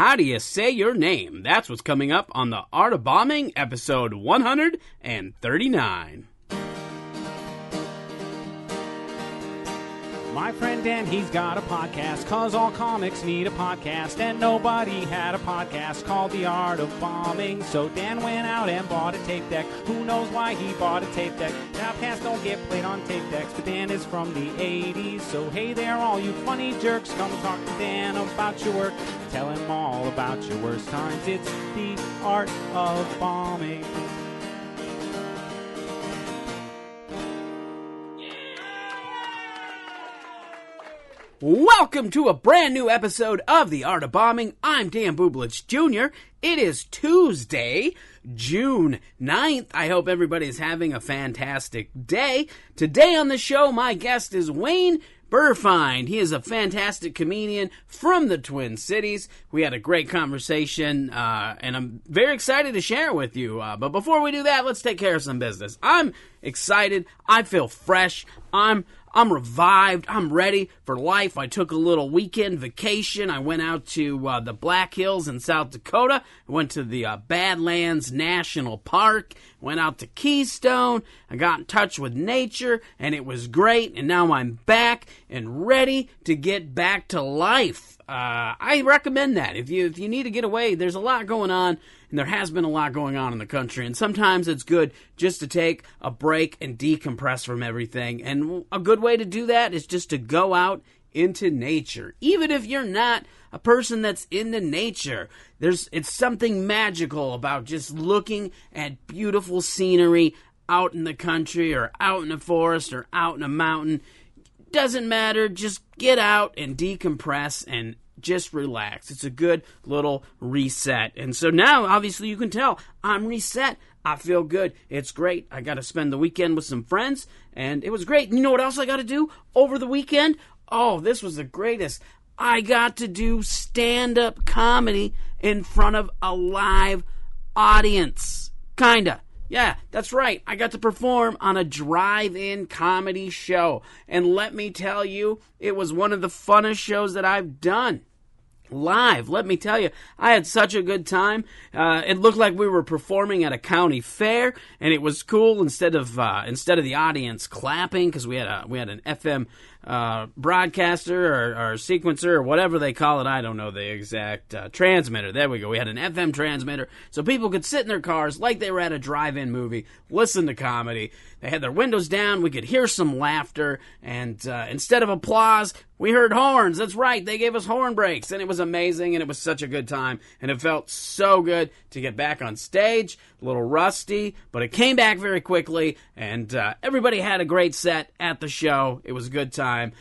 How do you say your name? That's what's coming up on The Art of Bombing, episode 139. My friend Dan, he's got a podcast, 'cause all comics need a podcast, and nobody had a podcast called The Art of Bombing. So Dan went out and bought a tape deck. Who knows why he bought a tape deck? Now podcasts don't get played on tape decks, but Dan is from the 80s. So hey there, all you funny jerks, come talk to Dan about your work. Tell him all about your worst times. It's The Art of Bombing. Welcome to a brand new episode of The Art of Bombing. I'm Dan Bublitz Jr. It is Tuesday, June 9th. I hope everybody's having a fantastic day. Today on the show, my guest is Wayne Burfeind. He is a fantastic comedian from the Twin Cities. We had a great conversation, and I'm very excited to share it with you. But before we do that, let's take care of some business. I'm excited. I feel fresh. I'm revived. I'm ready for life. I took a little weekend vacation. I went out to the Black Hills in South Dakota. I went to the Badlands National Park. Went out to Keystone. I got in touch with nature, and it was great. And now I'm back and ready to get back to life. I recommend that. If you need to get away, there's a lot going on, and there has been a lot going on in the country, and sometimes it's good just to take a break and decompress from everything, and a good way to do that is just to go out into nature. Even if you're not a person that's into nature, it's something magical about just looking at beautiful scenery out in the country or out in the forest or out in a mountain. Doesn't matter, just get out and decompress and just relax. It's a good little reset. And so now, obviously, you can tell I'm reset. I feel good. It's great. I got to spend the weekend with some friends, and it was great. You know what else I got to do over the weekend? Oh, this was the greatest. I got to do stand-up comedy in front of a live audience. Kinda. Yeah, that's right. I got to perform on a drive-in comedy show. And let me tell you, it was one of the funnest shows that I've done. Live, let me tell you, I had such a good time. It looked like we were performing at a county fair, and it was cool. Instead of the audience clapping, because we had an FM broadcaster or sequencer or whatever they call it. I don't know the exact transmitter. There we go. We had an FM transmitter, so people could sit in their cars like they were at a drive-in movie, listen to comedy. They had their windows down. We could hear some laughter, and instead of applause, we heard horns. That's right. They gave us horn breaks, and it was amazing, and it was such a good time, and it felt so good to get back on stage. A little rusty, but it came back very quickly, and everybody had a great set at the show. It was a good time.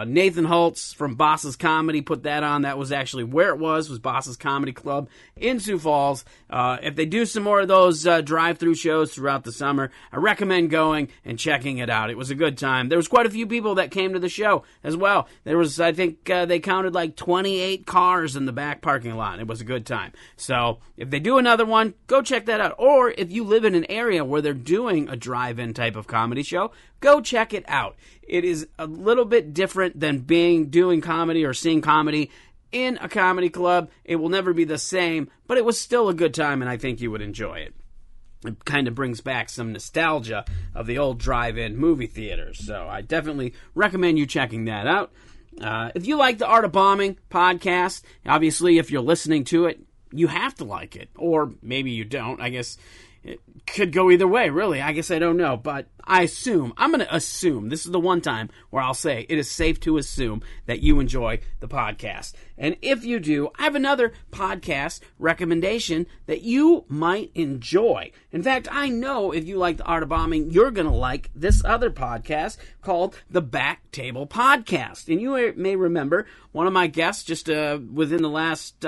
Nathan Holtz from Boss's Comedy put that on. That was actually where it was Boss's Comedy Club in Sioux Falls. If they do some more of those drive-through shows throughout the summer, I recommend going and checking it out. It was a good time. There was quite a few people that came to the show as well. There was, I think, they counted like 28 cars in the back parking lot. It was a good time. So if they do another one, go check that out. Or if you live in an area where they're doing a drive-in type of comedy show, go check it out. It is a little bit different than doing comedy or seeing comedy in a comedy club. It will never be the same, but it was still a good time, and I think you would enjoy it. It kind of brings back some nostalgia of the old drive-in movie theaters, so I definitely recommend you checking that out. If you like the Art of Bombing podcast, obviously if you're listening to it, you have to like it, or maybe you don't. I guess it could go either way, really. I guess I don't know, but I'm going to assume, this is the one time where I'll say it is safe to assume that you enjoy the podcast. And if you do, I have another podcast recommendation that you might enjoy. In fact, I know if you like the Art of Bombing, you're going to like this other podcast called the Back Table Podcast. And you may remember one of my guests just within the last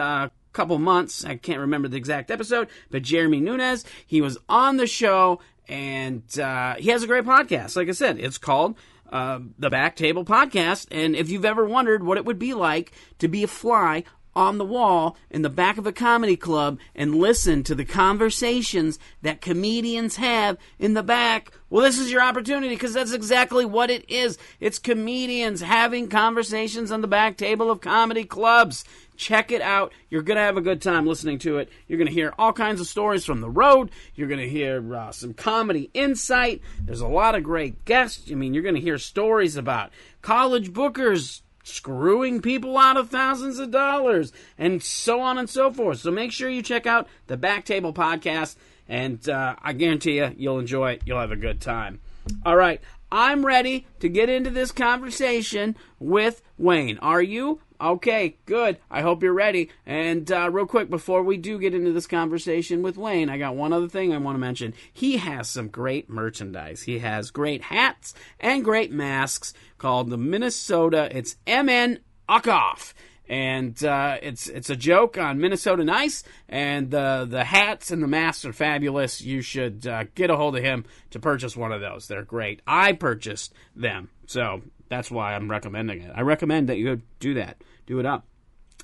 couple months, I can't remember the exact episode, but Jeremy Nunez, he was on the show, and he has a great podcast. Like I said, it's called the Back Table Podcast, and if you've ever wondered what it would be like to be a fly on the wall in the back of a comedy club and listen to the conversations that comedians have in the back, well, this is your opportunity, because that's exactly what it is. It's comedians having conversations on the back table of comedy clubs. Check it out. You're going to have a good time listening to it. You're going to hear all kinds of stories from the road. You're going to hear some comedy insight. There's a lot of great guests. I mean, you're going to hear stories about college bookers screwing people out of thousands of dollars, and so on and so forth. So make sure you check out the Back Table Podcast, and I guarantee you'll enjoy it. You'll have a good time. All right, I'm ready to get into this conversation with Wayne. Are you? Okay, good. I hope you're ready. And real quick, before we do get into this conversation with Wayne, I got one other thing I want to mention. He has some great merchandise. He has great hats and great masks called the Minnesota. It's MN Uckoff. And it's a joke on Minnesota Nice, and the hats and the masks are fabulous. You should get a hold of him to purchase one of those. They're great. I purchased them, so that's why I'm recommending it. I recommend that you do that. Do it up.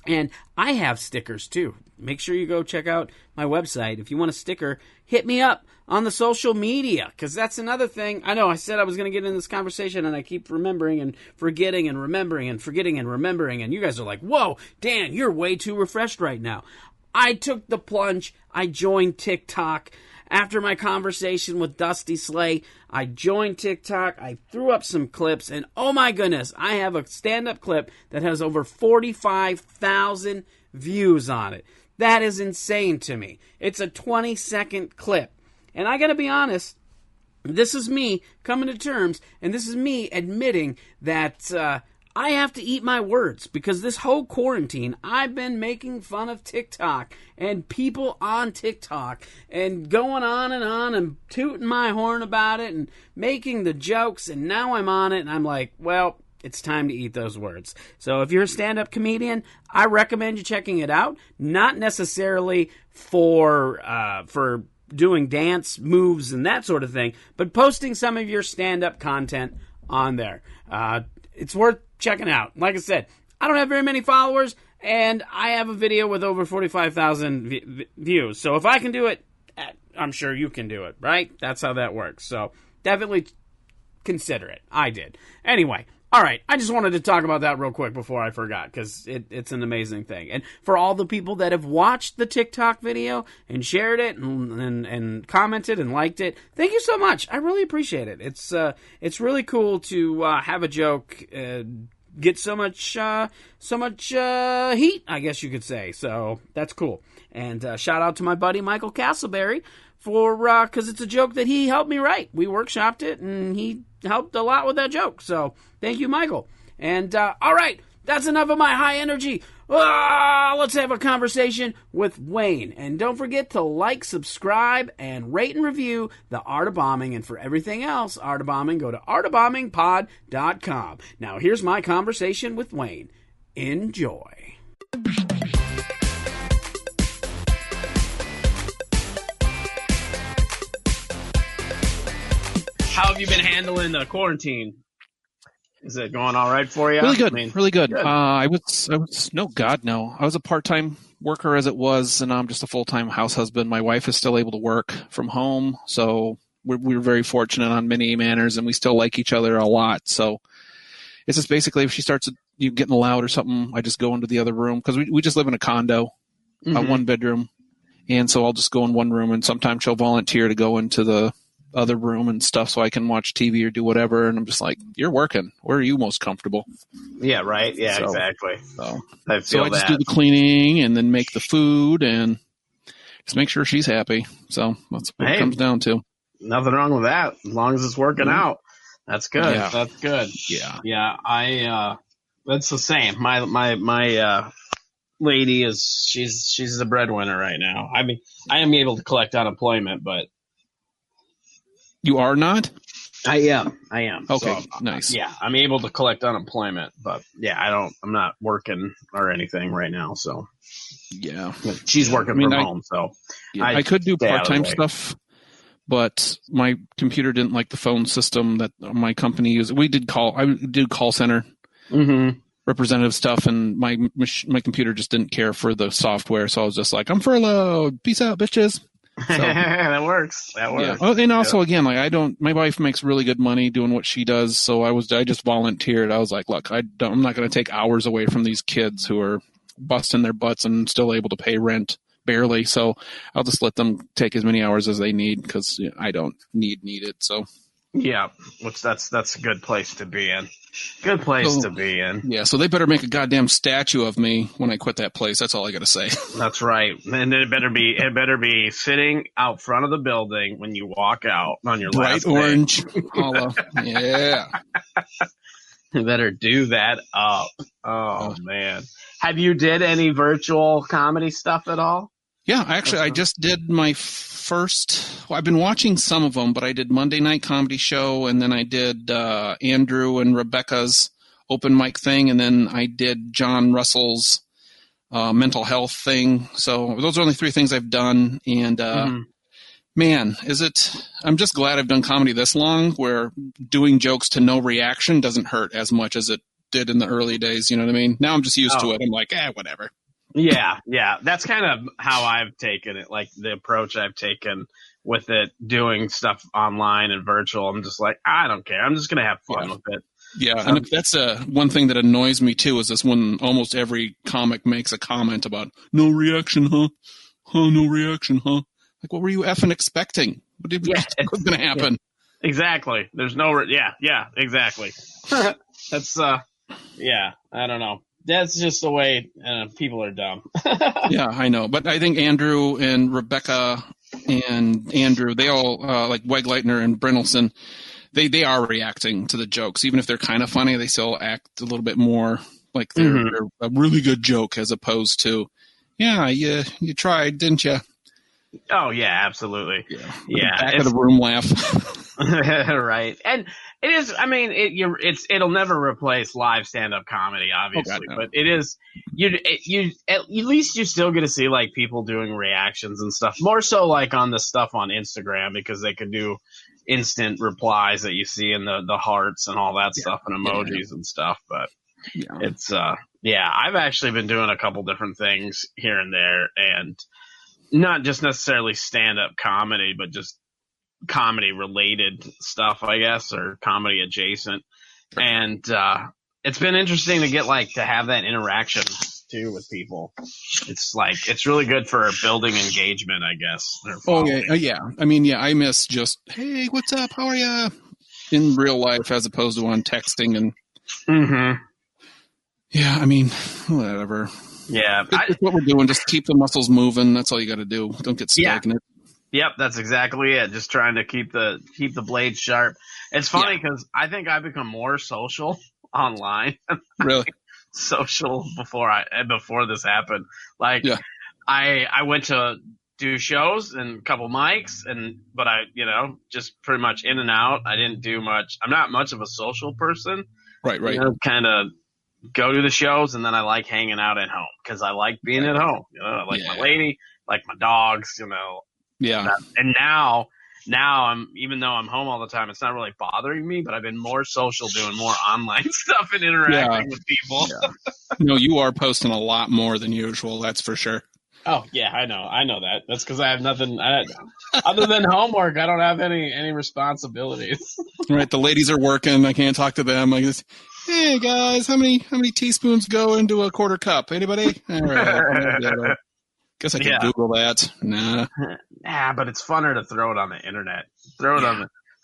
And I have stickers, too. Make sure you go check out my website. If you want a sticker, hit me up on the social media, because that's another thing. I know I said I was going to get in this conversation, and I keep remembering and forgetting and remembering and forgetting and remembering, and you guys are like, whoa, Dan, you're way too refreshed right now. I took the plunge. I joined TikTok. After my conversation with Dusty Slay, I joined TikTok. I threw up some clips, and oh my goodness, I have a stand-up clip that has over 45,000 views on it. That is insane to me. It's a 20-second clip. And I gotta be honest, this is me coming to terms, and this is me admitting that I have to eat my words, because this whole quarantine, I've been making fun of TikTok and people on TikTok and going on and tooting my horn about it and making the jokes, and now I'm on it, and I'm like, well, it's time to eat those words. So if you're a stand-up comedian, I recommend you checking it out. Not necessarily for doing dance moves and that sort of thing, but posting some of your stand-up content on there. It's worth checking out. Like I said, I don't have very many followers, and I have a video with over 45,000 views. So if I can do it, I'm sure you can do it, right? That's how that works. So definitely consider it. I did. Anyway, all right. I just wanted to talk about that real quick before I forgot, because it's an amazing thing. And for all the people that have watched the TikTok video and shared it and commented and liked it, thank you so much. I really appreciate it. It's really cool to have a joke get so much heat, I guess you could say. So that's cool. And shout out to my buddy Michael Castleberry for because it's a joke that he helped me write. We workshopped it, and he helped a lot with that joke. So thank you, Michael. And all right, that's enough of my high energy. Let's have a conversation with Wayne. And don't forget to like, subscribe, and rate and review The Art of Bombing. And for everything else, Art of Bombing, go to artofbombingpod.com. Now here's my conversation with Wayne. Enjoy. How have you been handling the quarantine? Is it going all right for you? Really good, really good. I was no, God, no. I was a part-time worker as it was, and I'm just a full-time house husband. My wife is still able to work from home, so we're very fortunate on many manners, and we still like each other a lot. So it's just basically if she starts getting loud or something, I just go into the other room, because we just live in a condo, a one-bedroom, and so I'll just go in one room, and sometimes she'll volunteer to go into the other room and stuff so I can watch TV or do whatever, and I'm just like, you're working. Where are you most comfortable? Yeah, right. Yeah, so, exactly. So I just do the cleaning and then make the food and just make sure she's happy. So that's what it comes down to. Nothing wrong with that, as long as it's working out. That's good. Yeah. That's good. Yeah. Yeah, I that's the same. My lady she's the breadwinner right now. I mean, I am able to collect unemployment, but you are not? I am. Okay, so, nice. Yeah, I'm able to collect unemployment, but yeah, I'm not working or anything right now, so. Yeah. She's working from home, so. Yeah, I could do part-time stuff, but my computer didn't like the phone system that my company used. I did call center. Mm-hmm. representative stuff, and my computer just didn't care for the software, so I was just like, I'm furloughed. Peace out, bitches. So, that works. Yeah. And also, again, like my wife makes really good money doing what she does, so I just volunteered. I was like, look, I'm not going to take hours away from these kids who are busting their butts and still able to pay rent barely. So I'll just let them take as many hours as they need because I don't need it. So yeah, which that's a good place to be in. Good place to be in. Yeah, so they better make a goddamn statue of me when I quit that place. That's all I got to say. That's right. And it better be sitting out front of the building when you walk out on your last bright orange. Yeah. You better do that up. Oh, man. Have you did any virtual comedy stuff at all? Yeah, actually, I just did my first. Well, I've been watching some of them, but I did Monday Night Comedy Show, and then I did Andrew and Rebecca's open mic thing, and then I did John Russell's mental health thing. So those are only 3 things I've done, and man, I'm just glad I've done comedy this long, where doing jokes to no reaction doesn't hurt as much as it did in the early days. You know what I mean? Now I'm just used to it. I'm like, whatever. Yeah. That's kind of how I've taken it, like the approach I've taken with it, doing stuff online and virtual. I'm just like, I don't care. I'm just going to have fun with it. Yeah, and that's one thing that annoys me, too, is this when almost every comic makes a comment about, no reaction, huh? Huh, no reaction, huh? Like, what were you effing expecting? What did you think was going to happen? Yeah, exactly. There's no exactly. That's, I don't know. That's just the way people are dumb. Yeah, I know. But I think Andrew and Rebecca and Andrew, they all, like Wegleitner and Brynelson, they are reacting to the jokes. Even if they're kind of funny, they still act a little bit more like they're a really good joke as opposed to, you tried, didn't you? Oh, yeah, absolutely. Yeah. Back of the room laugh. Right. And it is, I mean, it'll never replace live stand-up comedy, obviously, but it is, at least you still get to see like people doing reactions and stuff, more so like on the stuff on Instagram, because they can do instant replies that you see in the hearts and all that stuff and emojis and stuff. But it's, I've actually been doing a couple different things here and there, and not just necessarily stand-up comedy, but just comedy-related stuff, I guess, or comedy-adjacent. And it's been interesting to get, to have that interaction, too, with people. It's really good for building engagement, I guess. Yeah. I mean, I miss just, hey, what's up, how are ya? In real life, as opposed to on texting and... Yeah, I mean, whatever. Yeah. It's what we're doing. Just keep the muscles moving. That's all you got to do. Don't get stagnant. Yep, that's exactly it. Just trying to keep the blade sharp. It's funny because I think I've become more social online. Really? Social before this happened. I went to do shows and a couple mics, but I, just pretty much in and out. I didn't do much. I'm not much of a social person. Right. Kind of go to the shows, and then I like hanging out at home because I like being at home. I like my lady, like my dogs, Yeah. And now I'm, even though I'm home all the time, it's not really bothering me, but I've been more social, doing more online stuff and interacting with people. Yeah. No, you are posting a lot more than usual. That's for sure. Oh yeah, I know that. That's because I have nothing other than homework. I don't have any responsibilities. Right. The ladies are working. I can't talk to them. I just, hey guys, how many teaspoons go into a quarter cup? Anybody? All right. Guess I could Google that. Nah. But it's funner to throw it on the internet.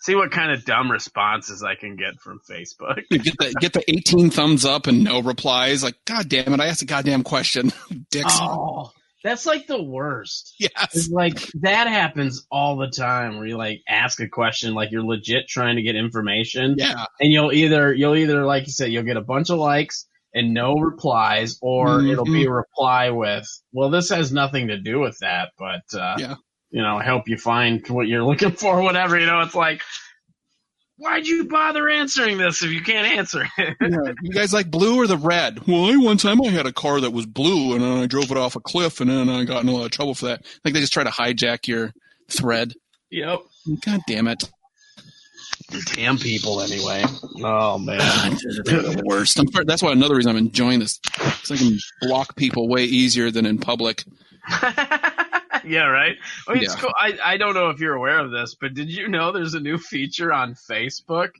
See what kind of dumb responses I can get from Facebook. Get the 18 thumbs up and no replies. Like, God damn it, I asked a goddamn question. Dicks. Oh, that's the worst. Yes. It's that happens all the time where you ask a question, you're legit trying to get information. Yeah. And you'll either, like you said, you'll get a bunch of likes and no replies, or it'll be a reply with, well, this has nothing to do with that, but, help you find what you're looking for, whatever. It's like, why'd you bother answering this if you can't answer it? Yeah. You guys like blue or the red? Well, one time I had a car that was blue, and then I drove it off a cliff, and then I got in a lot of trouble for that. They just try to hijack your thread. Yep. God damn it. Damn people, anyway. Oh, man. They're the worst. That's why another reason I'm enjoying this. Because I can block people way easier than in public. Yeah, right? I mean, Yeah. It's cool. I don't know if you're aware of this, but did you know there's a new feature on Facebook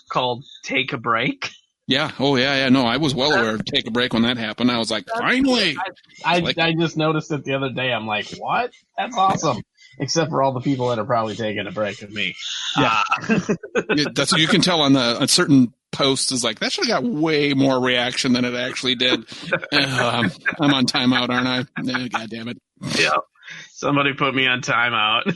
called Take a Break? Yeah. Oh, yeah. No, I was well aware of Take a Break when that happened. I was like, finally. I just noticed it the other day. I'm like, what? That's awesome. Except for all the people that are probably taking a break with me. Yeah. That's what you can tell on a certain post is like, that should have got way more reaction than it actually did. I'm on timeout, aren't I? God damn it. Yeah. Somebody put me on timeout.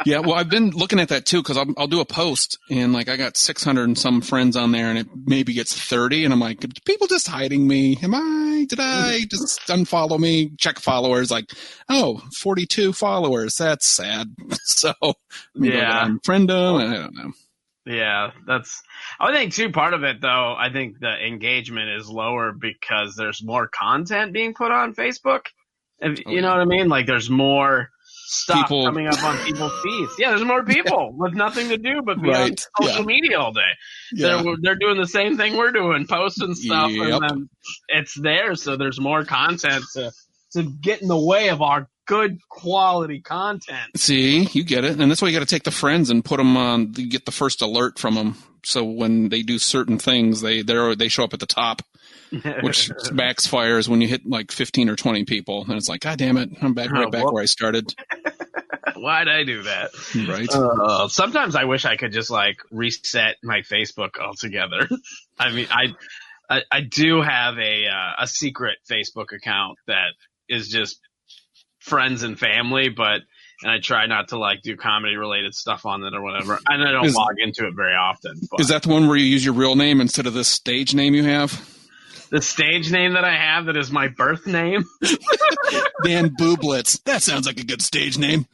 Yeah, well, I've been looking at that too because I'll do a post and like I got 600 and some friends on there and it maybe gets 30 and I'm like, are people just hiding me? Did I just unfollow me? Check followers, like, oh, 42 followers. That's sad. So Yeah, unfriend them. I don't know. Yeah, I think too, part of it though, I think the engagement is lower because there's more content being put on Facebook. You know what I mean? Like there's more stuff coming up on people's feeds. Yeah, there's more people with nothing to do but be on social media all day. Yeah. They're doing the same thing we're doing, posting stuff, and then it's there. So there's more content to get in the way of our good quality content. See, you get it, and that's why you got to take the friends and put them on. You get the first alert from them, so when they do certain things, they show up at the top. Which backfires when you hit like 15 or 20 people, and it's like, God damn it, I'm back where I started. Why'd I do that? Right. Sometimes I wish I could just like reset my Facebook altogether. I mean, I do have a secret Facebook account that is just friends and family, and I try not to like do comedy related stuff on it or whatever. And I don't log into it very often. But. Is that the one where you use your real name instead of this stage name you have? The stage name that I have that is my birth name. Dan Booblets. That sounds like a good stage name.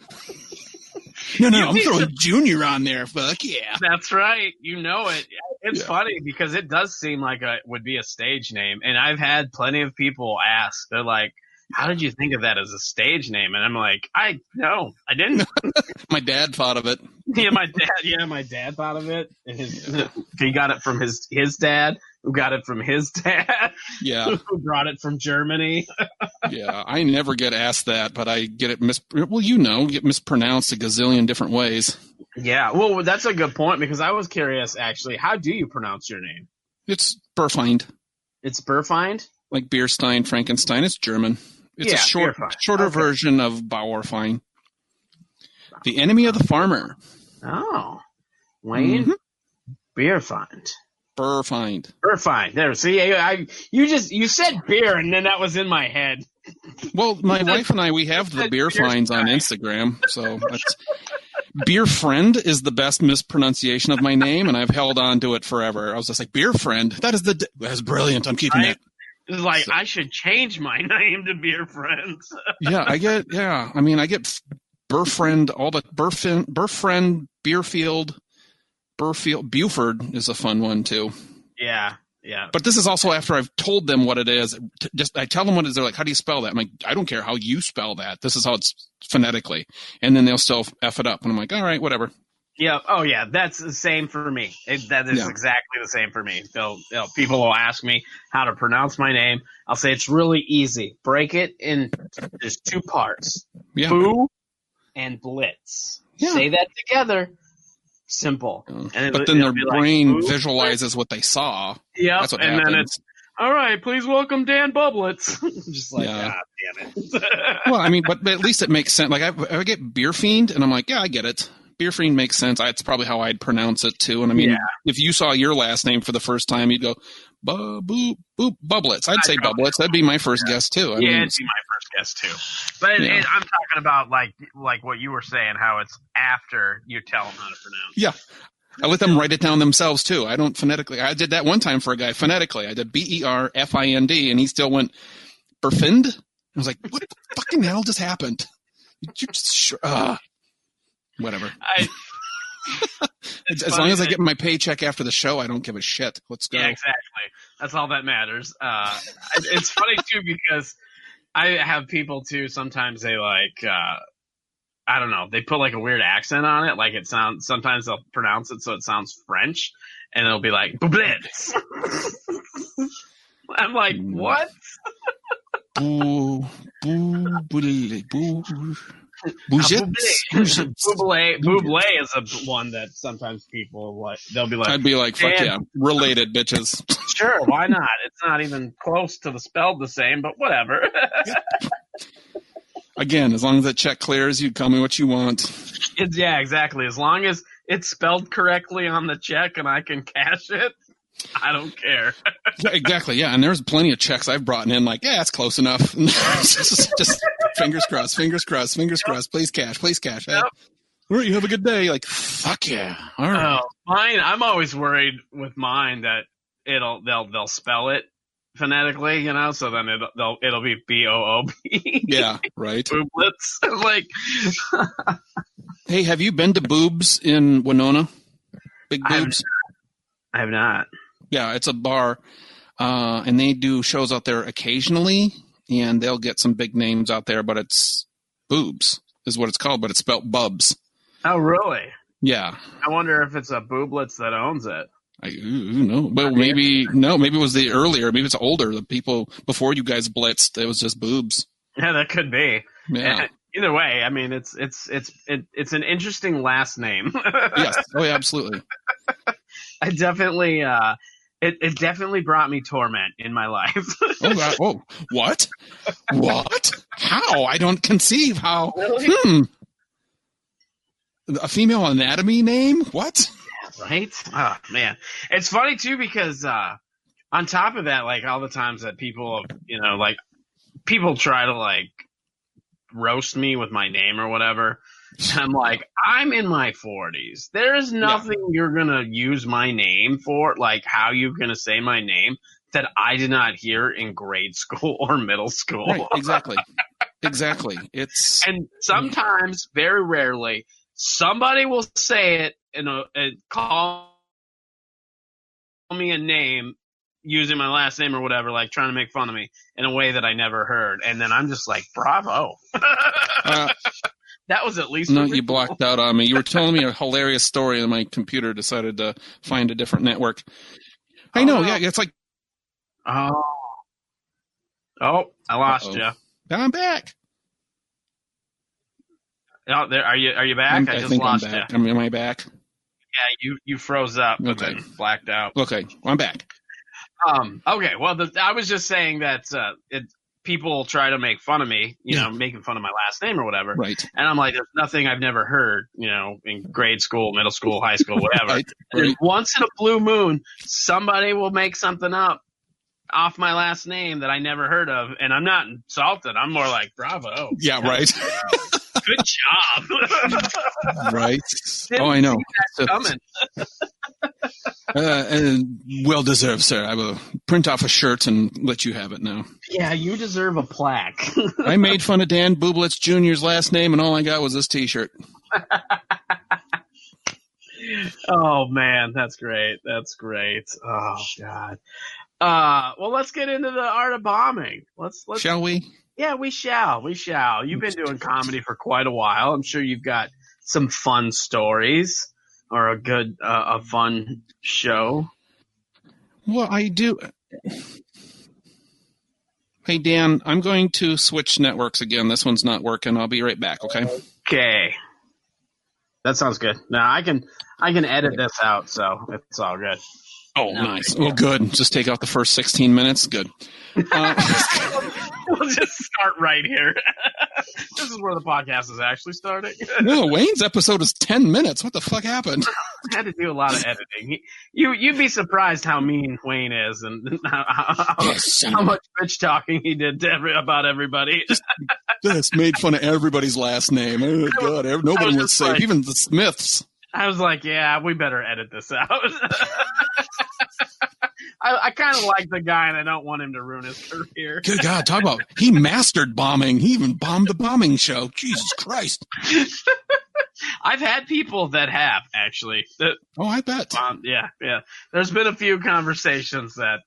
No, I'm throwing Junior on there. Fuck yeah. That's right. You know it. It's funny because it does seem like it would be a stage name. And I've had plenty of people ask. They're like, how did you think of that as a stage name? And I'm like, I didn't. My dad thought of it. Yeah, my dad thought of it. And he got it from his dad, who got it from his dad. Yeah. Who brought it from Germany. Yeah, I never get asked that, but I get it get mispronounced a gazillion different ways. Yeah, well, that's a good point because I was curious, actually. How do you pronounce your name? It's Burfeind. It's Burfeind? Like Bierstein, Frankenstein. It's German. It's a shorter version of Bauerfein. The enemy of the farmer. Oh. Wayne Burfeind. Burfeind. There. See, you said beer, and then that was in my head. Well, my wife and I, we have the beer finds on Instagram, so that's Beer Friend is the best mispronunciation of my name, and I've held on to it forever. I was just like, Beer Friend? That's brilliant. I'm keeping it. It's like, I should change my name to Beer Friends. I get Burfriend, all the Burfriend, Buford is a fun one too. Yeah. But this is also after I've told them what it is. I tell them what it is. They're like, how do you spell that? I'm like, I don't care how you spell that. This is how it's phonetically. And then they'll still F it up. And I'm like, all right, whatever. Yeah. Oh, yeah. That's the same for me. That is exactly the same for me. People will ask me how to pronounce my name. I'll say it's really easy. Break it in. There's two parts. Yeah. Boo and Blitz. Yeah. Say that together. Simple. But then their brain visualizes what they saw. Yeah. That's what and happens. Then it's, all right, please welcome Dan Bublitz. Just like, damn it. Well, I mean, but at least it makes sense. Like I get Beer Fiend, and I'm like, yeah, I get it. Beer Fiend makes sense. It's probably how I'd pronounce it too. And I mean, if you saw your last name for the first time, you'd go, Bublitz. I'd say Bublitz. That'd be my first guess too. It'd be my first guess too. But I'm talking about like what you were saying, how it's after you tell them how to pronounce. Yeah. I let them write it down themselves too. I don't phonetically. I did that one time for a guy phonetically. I did Berfind, and he still went Burfeind. I was like, what the fucking hell just happened? Whatever. As long as I get my paycheck after the show, I don't give a shit. Let's go. Yeah, exactly. That's all that matters. It's funny too because I have people too. Sometimes they like I don't know. They put like a weird accent on it. Like it sounds. Sometimes they'll pronounce it so it sounds French, and it'll be like "Bublitz." I'm like, what? Buble is a one that sometimes people like. They'll be like, I'd be like, fuck yeah, related bitches. Sure, why not? It's not even close to the spelled the same, but whatever. Again, as long as that check clears, you tell me what you want. Yeah, exactly. As long as it's spelled correctly on the check and I can cash it, I don't care. Yeah, exactly, yeah. And there's plenty of checks I've brought in like, yeah, it's close enough. just fingers crossed, fingers crossed, fingers crossed. Please cash, please cash. Yep. All right, you have a good day. Like, fuck yeah. All right. Mine, I'm always worried with mine that they'll spell it phonetically, you know, so then it'll be B-O-O-B. Yeah, right. Booblets. Like, hey, have you been to Boobs in Winona? Big Boobs? I have not. Yeah, it's a bar, and they do shows out there occasionally, and they'll get some big names out there, but it's Boobs is what it's called, but it's spelled Bubs. Oh, really? Yeah. I wonder if it's a Booblets that owns it. No, but maybe it was the earlier, maybe it's older. The people before you guys blitzed, it was just Boobs. Yeah, that could be. Yeah. Either way, I mean, it's an interesting last name. Yes. Oh, yeah, absolutely. I definitely, it definitely brought me torment in my life. Oh, God. Oh, what? What? How? I don't conceive how. Really? A female anatomy name? What? Right? Oh, man. It's funny, too, because on top of that, like, all the times that people, you know, like, people try to, like, roast me with my name or whatever. I'm like, I'm in my 40s. There's nothing you're going to use my name for, like, how you're going to say my name, that I did not hear in grade school or middle school. Right, exactly. Exactly. And sometimes, very rarely, somebody will say it and call me a name using my last name or whatever, like trying to make fun of me in a way that I never heard. And then I'm just like, bravo. That was at least. No, you blocked out on me. You were telling me a hilarious story and my computer decided to find a different network. I know. Yeah. It's like. Oh, I lost you. I'm back. Oh, there. Are you back? I just lost you. Am I back? Yeah, you froze up and then blacked out. Okay, I'm back. Okay, well, I was just saying that people try to make fun of me, you know, making fun of my last name or whatever. Right. And I'm like, there's nothing I've never heard, you know, in grade school, middle school, high school, whatever. Right. And once in a blue moon, somebody will make something up off my last name that I never heard of, and I'm not insulted. I'm more like, bravo. Yeah, right. Good job. Right. Oh, I know. Coming. Well deserved, sir. I will print off a shirt and let you have it now. Yeah, you deserve a plaque. I made fun of Dan Bublitz Jr.'s last name, and all I got was this T-shirt. Oh, man, that's great. That's great. Oh, God. Well, let's get into the art of bombing. Let's. Shall we? Yeah, we shall. We shall. You've been doing comedy for quite a while. I'm sure you've got some fun stories or a fun show. Well, I do. Hey, Dan, I'm going to switch networks again. This one's not working. I'll be right back, okay? Okay. That sounds good. Now, I can edit this out, so it's all good. Oh, nice. Well, good. Just take out the first 16 minutes. Good. We'll just start right here. This is where the podcast is actually starting. No, Wayne's episode is 10 minutes. What the fuck happened? I had to do a lot of editing. You'd be surprised how mean Wayne is and how much bitch talking he did about everybody. Just made fun of everybody's last name. Oh, God. Nobody was safe. Even the Smiths. I was like, yeah, we better edit this out. I kind of like the guy, and I don't want him to ruin his career. Good God, talk about he mastered bombing. He even bombed the bombing show. Jesus Christ. I've had people that have, actually. I bet. Yeah. There's been a few conversations that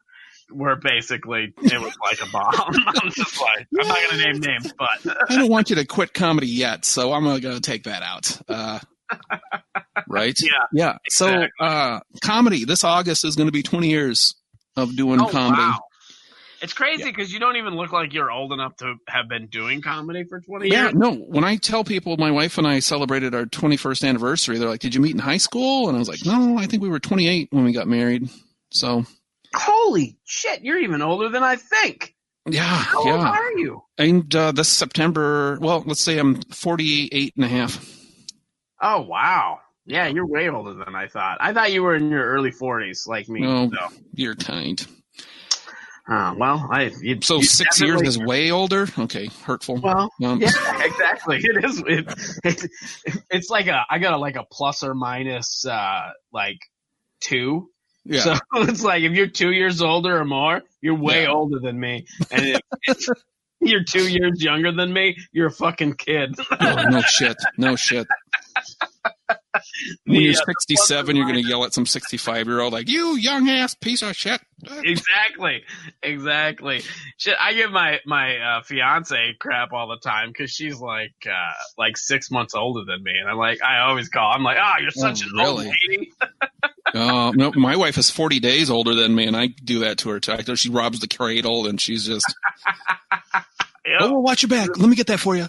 where basically it was like a bomb. I'm just like, I'm not going to name names, but I don't want you to quit comedy yet, so I'm going to take that out. Right? Yeah. Exactly. So, comedy, this August is going to be 20 years of doing comedy. Wow. It's crazy because you don't even look like you're old enough to have been doing comedy for 20 Yeah, years. no. When I tell people my wife and I celebrated our 21st anniversary, they're like, "Did you meet in high school?" And I was like, "No, I think we were 28 when we got married." So, Holy shit, you're even older than I think. yeah, How old are you? And this September, well, let's say I'm 48 and a half. Oh, wow. Yeah, you're way older than I thought. I thought you were in your early 40s like me. No, So. you're kind. Well, So 6 years is way older? Okay, hurtful. Well, yeah, exactly. It is. It's like I got a plus or minus like 2. Yeah. So it's like if you're 2 years older or more, you're way older than me. And if you're 2 years younger than me, you're a fucking kid. Oh, no shit. When you're 67, you're going to yell at some 65-year-old like, "You young ass piece of shit." Exactly. Shit, I give my fiance crap all the time because she's like 6 months older than me, and I always call. I'm like, "Oh, you're such an old lady." No, my wife is 40 days older than me, and I do that to her too. She robs the cradle, and she's just, Yep. "Oh, well, watch your back. Let me get that for you."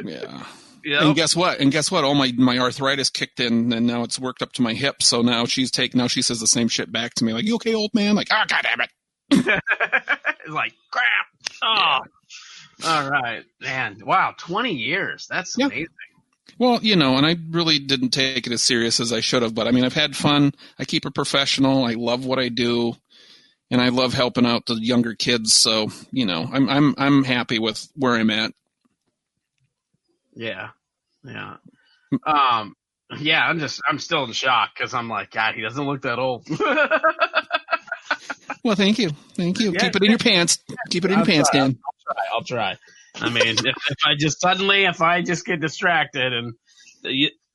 Yeah. Yep. And guess what? All my arthritis kicked in, and now it's worked up to my hip. So now she says the same shit back to me, like, "You okay, old man?" Like, "Oh, God damn it!" It's like crap. Oh, all right, man. Wow, 20 years. That's amazing. Well, and I really didn't take it as serious as I should have. But I mean, I've had fun. I keep it professional. I love what I do, and I love helping out the younger kids. So I'm happy with where I'm at. Yeah. I'm still in shock because I'm like, God, he doesn't look that old. Well, thank you. Yeah, Keep it in your pants. Keep it in your pants, Dan. I'll try. I mean, if I just get distracted, and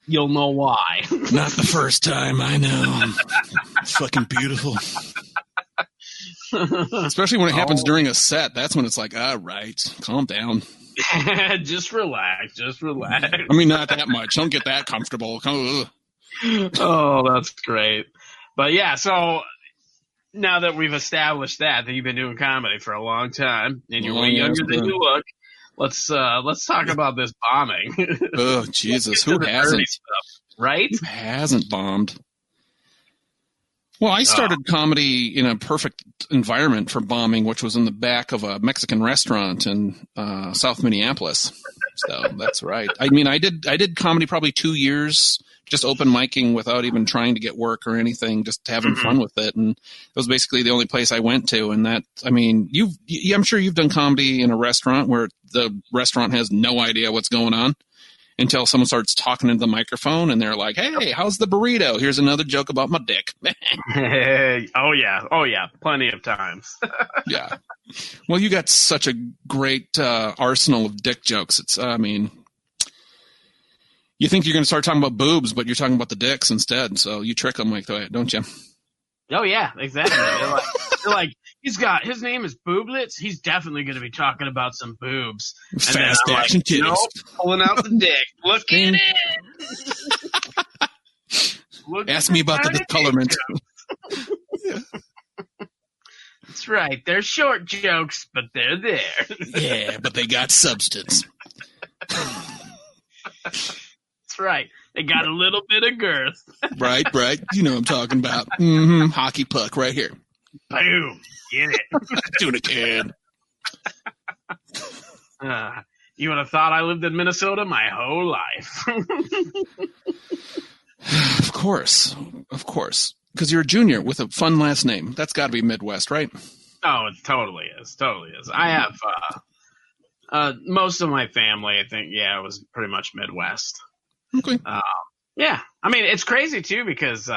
you'll know why. Not the first time, I know. It's fucking beautiful. Especially when it happens during a set. That's when it's like, all right, calm down. Just relax. I mean, not that much. Don't get that comfortable. Oh, that's great. But yeah, so now that we've established that you've been doing comedy for a long time and you're way younger than you look, let's talk about this bombing. Oh, Jesus, who hasn't? Right? Who hasn't bombed? Well, I started comedy in a perfect environment for bombing, which was in the back of a Mexican restaurant in South Minneapolis. So that's right. I mean, I did comedy probably 2 years, just open micing without even trying to get work or anything, just having fun with it. And it was basically the only place I went to. And that, I mean, I'm sure you've done comedy in a restaurant where the restaurant has no idea what's going on until someone starts talking into the microphone and they're like, "Hey, how's the burrito? Here's another joke about my dick." Oh yeah. Plenty of times. Yeah. Well, you got such a great arsenal of dick jokes. I mean, you think you're going to start talking about boobs, but you're talking about the dicks instead. So you trick them like that, don't you? Oh yeah, exactly. They're like, his name is Booblets. He's definitely going to be talking about some boobs. Fast action titties. Nope, pulling out the dick. Look at it. Ask me about the discolorment. That's right. They're short jokes, but they're there. Yeah, but they got substance. That's right. They got a little bit of girth. Right. You know what I'm talking about. Mm-hmm. Hockey puck right here. Boom. Get it. Doing it again. You would have thought I lived in Minnesota my whole life. Of course. Because you're a junior with a fun last name. That's got to be Midwest, right? Oh, it totally is. I have most of my family, I think, it was pretty much Midwest. Okay. Yeah. I mean, it's crazy, too, because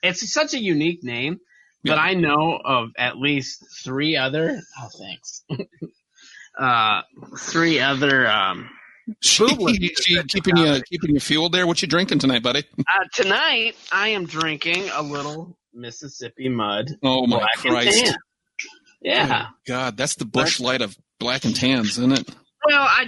it's such a unique name, but I know of at least 3 other – oh, thanks. 3 other keeping you fueled there. What you drinking tonight, buddy? Tonight, I am drinking a little Mississippi Mud. Oh my Black and Christ! Tan. Yeah. Oh, God, that's the Busch Light of Black and Tans, isn't it? Well, I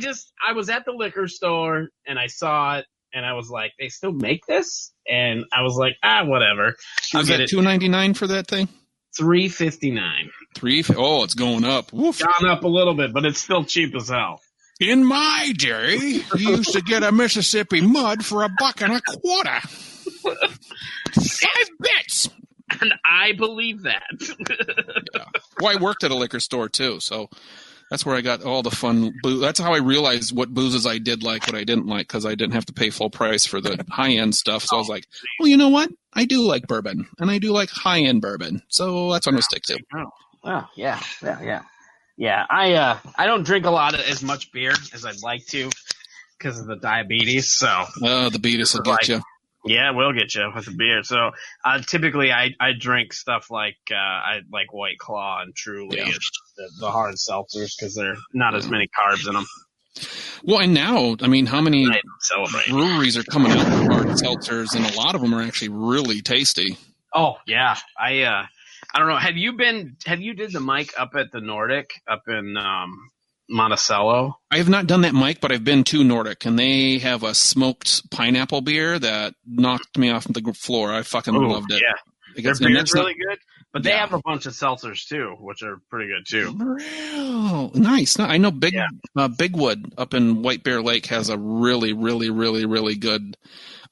was at the liquor store and I saw it and I was like, they still make this? And I was like, whatever. Was that $2.99 for that thing? $3.59. Oh, it's going up. Woof. Gone up a little bit, but it's still cheap as hell. In my day, you used to get a Mississippi Mud for $1.25. 5 bits. And I believe that. Yeah. Well, I worked at a liquor store too, so that's where I got all the fun booze. That's how I realized what boozes I did like, what I didn't like, because I didn't have to pay full price for the high-end stuff. So I was like, well, you know what? I do like bourbon, and I do like high-end bourbon, so that's what I'm going to stick to. Oh, yeah. Yeah, I don't drink a lot of as much beer as I'd like to because of the diabetes. So the beatus will get you. Yeah, it will get you with the beer. So typically I drink stuff like I like White Claw and Truly and the hard seltzers because they're not as many carbs in them. Well, and now, I mean, how many breweries are coming out with hard seltzers, and a lot of them are actually really tasty. Oh yeah, I don't know. Have you did the mic up at the Nordic up in Monticello? I have not done that, Mike, but I've been to Nordic, and they have a smoked pineapple beer that knocked me off the floor. I fucking loved it. Yeah, their beer's really good, but they have a bunch of seltzers too, which are pretty good too. Real nice. I know Bigwood up in White Bear Lake has a really, really, really, really good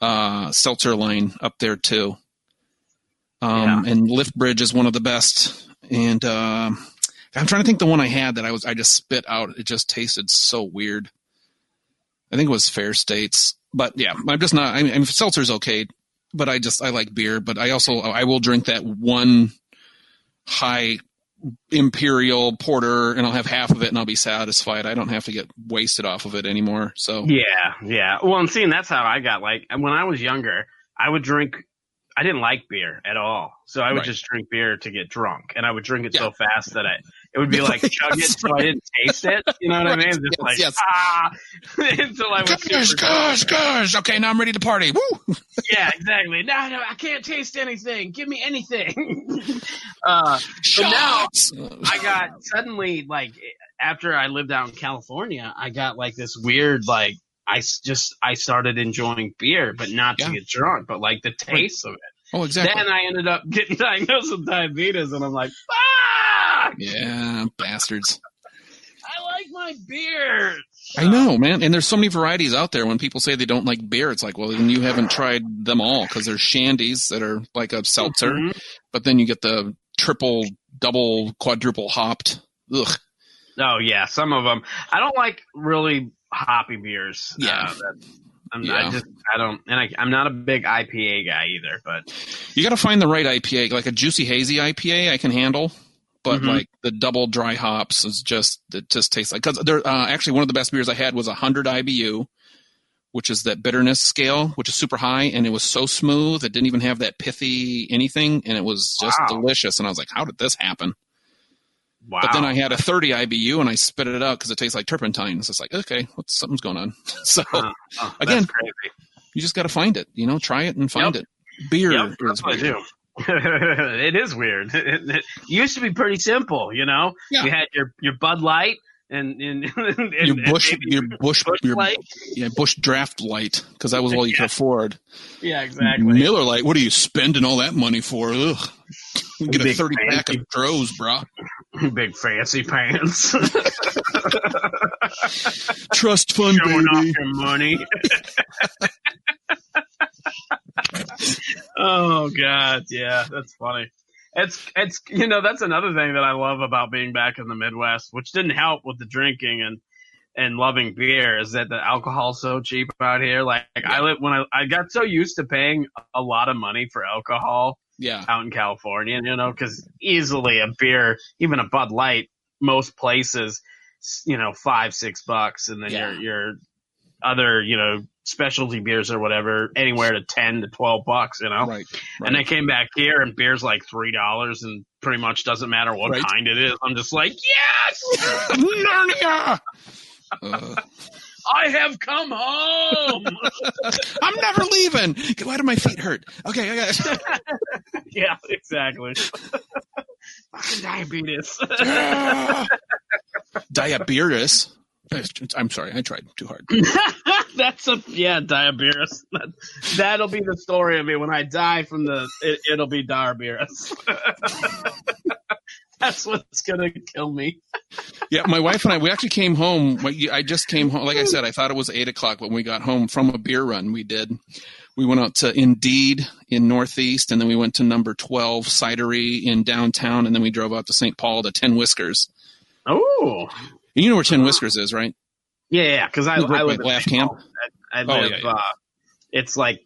seltzer line up there too. And Liftbridge is one of the best, and I'm trying to think the one I had that I just spit out. It just tasted so weird. I think it was Fair States, but yeah, I'm just not. I mean, seltzer's okay, but I like beer. But I will drink that one high imperial porter, and I'll have half of it, and I'll be satisfied. I don't have to get wasted off of it anymore. So yeah. Well, I'm seeing that's how I got. Like when I was younger, I would drink. I didn't like beer at all, so I would just drink beer to get drunk, and I would drink it so fast that it would be like chug it, so I didn't taste it. You know what I mean? Just until I was gosh. Okay, now I'm ready to party. Woo! Yeah, exactly. No, I can't taste anything. Give me anything. But now I got suddenly like after I lived out in California, I got like this weird like. I started enjoying beer, but not to get drunk, but like the taste of it. Oh, exactly. Then I ended up getting diagnosed with diabetes, and I'm like, fuck! Yeah, bastards. I like my beer. I know, man. And there's so many varieties out there. When people say they don't like beer, it's like, well, then you haven't tried them all, because there's shandies that are like a seltzer, but then you get the triple, double, quadruple hopped. Ugh. Oh, yeah, some of them. I don't like really hoppy beers. Yeah. I'm not a big IPA guy either, but you got to find the right IPA. Like a juicy hazy IPA I can handle, but like the double dry hops it just tastes like, because they're actually one of the best beers I had was 100 IBU, which is that bitterness scale, which is super high, and it was so smooth. It didn't even have that pithy anything, and it was just delicious. And I was like, how did this happen? Wow. But then I had a 30 IBU and I spit it out because it tastes like turpentine. It's just like, okay, something's going on. So again, you just got to find it. Try it and find it. Beer is weird. I do. It is weird. It used to be pretty simple. Yeah. You had your Bud Light and your Busch Draft Light, because that was all you could afford. Yeah, exactly. Miller Lite. What are you spending all that money for? Ugh. You get a 30 pack of Droz, bro. Big fancy pants. Trust fund, showing baby. Off your money. Oh God, yeah, that's funny. It's that's another thing that I love about being back in the Midwest, which didn't help with the drinking and loving beer, is that the alcohol's so cheap out here. Like I got so used to paying a lot of money for alcohol. Yeah. Out in California, because easily a beer, even a Bud Light, most places, $5-6, and then your other, specialty beers or whatever, anywhere to $10 to $12, Right. And I came back here and beer's like $3 and pretty much doesn't matter what kind it is. I'm just like, yes! Narnia! I have come home. I'm never leaving. Why do my feet hurt? Okay, I got it. Yeah, exactly. Fucking diabetes. Diabetes. I'm sorry, I tried too hard. Diabetes. That'll be the story of me when I die from it'll be diabetes. That's what's gonna kill me. Yeah, my wife and I, we actually came home. I just came home. Like I said, I thought it was 8:00 when we got home from a beer run we did. We went out to Indeed in Northeast, and then we went to number 12 Cidery in downtown, and then we drove out to St. Paul to 10 Whiskers. Oh. You know where 10 Whiskers is, right? Yeah, because I live in Laugh Camp. I live, it's like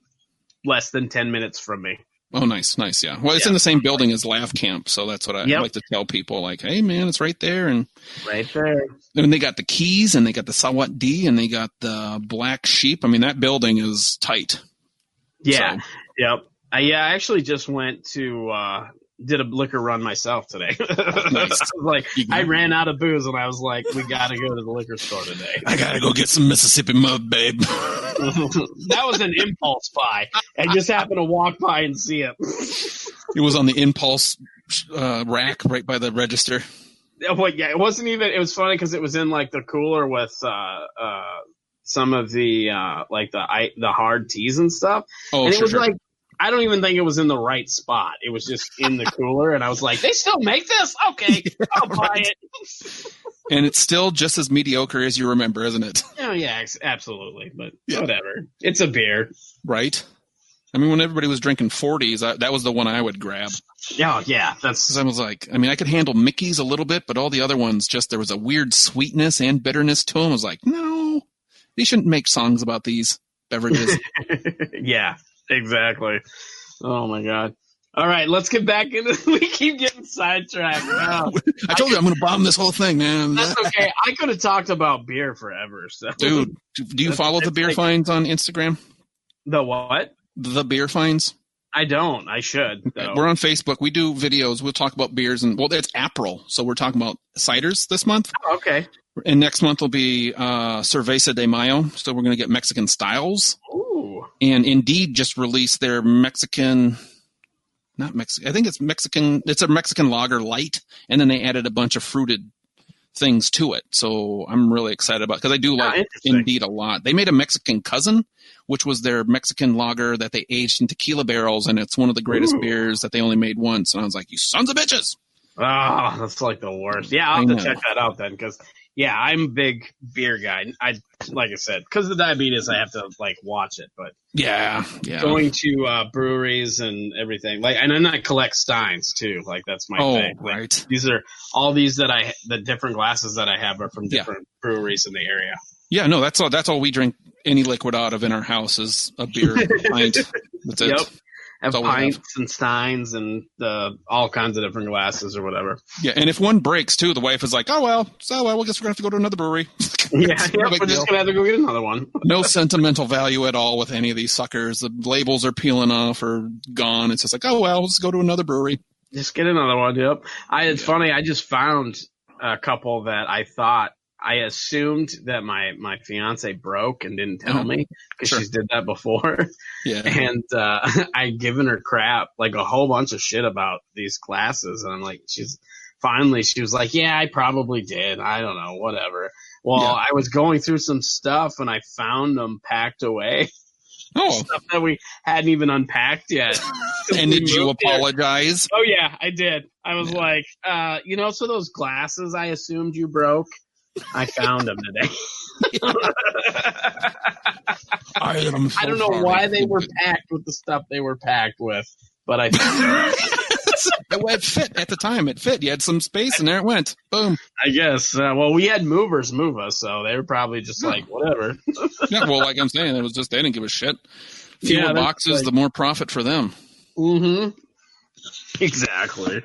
less than 10 minutes from me. Oh, nice, yeah. Well, it's in the same building as Laugh Camp, so that's what I like to tell people. Like, hey, man, it's right there. And right there. And they got the Keys, and they got the Sawat D, and they got the Black Sheep. I mean, that building is tight. Yeah, yep. I actually just went to did a liquor run myself today. Nice. I ran out of booze, and I was like, we got to go to the liquor store today. I got to go get some Mississippi Mud, babe. That was an impulse buy. I just happened to walk by and see it. It was on the impulse rack right by the register. Well, yeah, it wasn't even – it was funny because it was in, like, the cooler with some of the the hard teas and stuff. Oh, and it sure, was like – I don't even think it was in the right spot. It was just in the cooler, and I was like, they still make this? Okay, I'll buy it. And it's still just as mediocre as you remember, isn't it? Oh, yeah, absolutely. But whatever. It's a beer. Right? I mean, when everybody was drinking 40s, that was the one I would grab. Oh, yeah. Because I was like, I mean, I could handle Mickey's a little bit, but all the other ones, just there was a weird sweetness and bitterness to them. I was like, no, they shouldn't make songs about these beverages. Yeah. Exactly. Oh my God. All right, let's get back into it. We keep getting sidetracked. Wow. I told you I'm going to bomb this whole thing, man. That's okay. I could have talked about beer forever. So. Dude, do you follow the beer finds on Instagram? The what? The beer finds? I don't. I should. Though. We're on Facebook. We do videos. We'll talk about beers. And well, it's April, so we're talking about ciders this month. Oh, okay. And next month will be Cerveza de Mayo. So we're going to get Mexican styles. Ooh. And Indeed just released their Mexican, not Mexican, I think it's Mexican, it's a Mexican lager light. And then they added a bunch of fruited things to it. So I'm really excited about it because I do like Indeed a lot. They made a Mexican cousin, which was their Mexican lager that they aged in tequila barrels. And it's one of the greatest beers that they only made once. And I was like, you sons of bitches. Oh, that's like the worst. Yeah, I'll have to check that out then because, yeah, I'm a big beer guy. Like I said, because of the diabetes, I have to, like, watch it. But yeah. Going to breweries and everything. And then I collect Steins, too. Like, that's my thing. Like, right. These are all these the different glasses that I have are from different breweries in the area. Yeah, no, that's all we drink any liquid out of in our house is a beer pint. That's it. Yep. Have pints and steins and all kinds of different glasses or whatever. Yeah, and if one breaks too, the wife is like, "Oh well, I guess we're gonna have to go to another brewery." We're just gonna have to go get another one. No sentimental value at all with any of these suckers. The labels are peeling off or gone. It's just like, oh well, let's go to another brewery. Just get another one. Yep. It's funny. I just found a couple that I assumed that my fiance broke and didn't tell me because she's did that before. Yeah. And I'd given her crap, like a whole bunch of shit about these glasses. And I'm like, she was like, yeah, I probably did. I don't know, whatever. Well, I was going through some stuff and I found them packed away. Oh. Stuff that we hadn't even unpacked yet. And did you apologize? Oh, yeah, I did. I was like, so those glasses I assumed you broke, I found them today. I don't know why they were packed with the stuff they were packed with, but I found it fit at the time. It fit. You had some space, and there it went. Boom. I guess. Well, we had movers move us, so they were probably just like, whatever. Yeah, well, like I'm saying, it was just they didn't give a shit. Fewer boxes, the more profit for them. Mm-hmm. Exactly.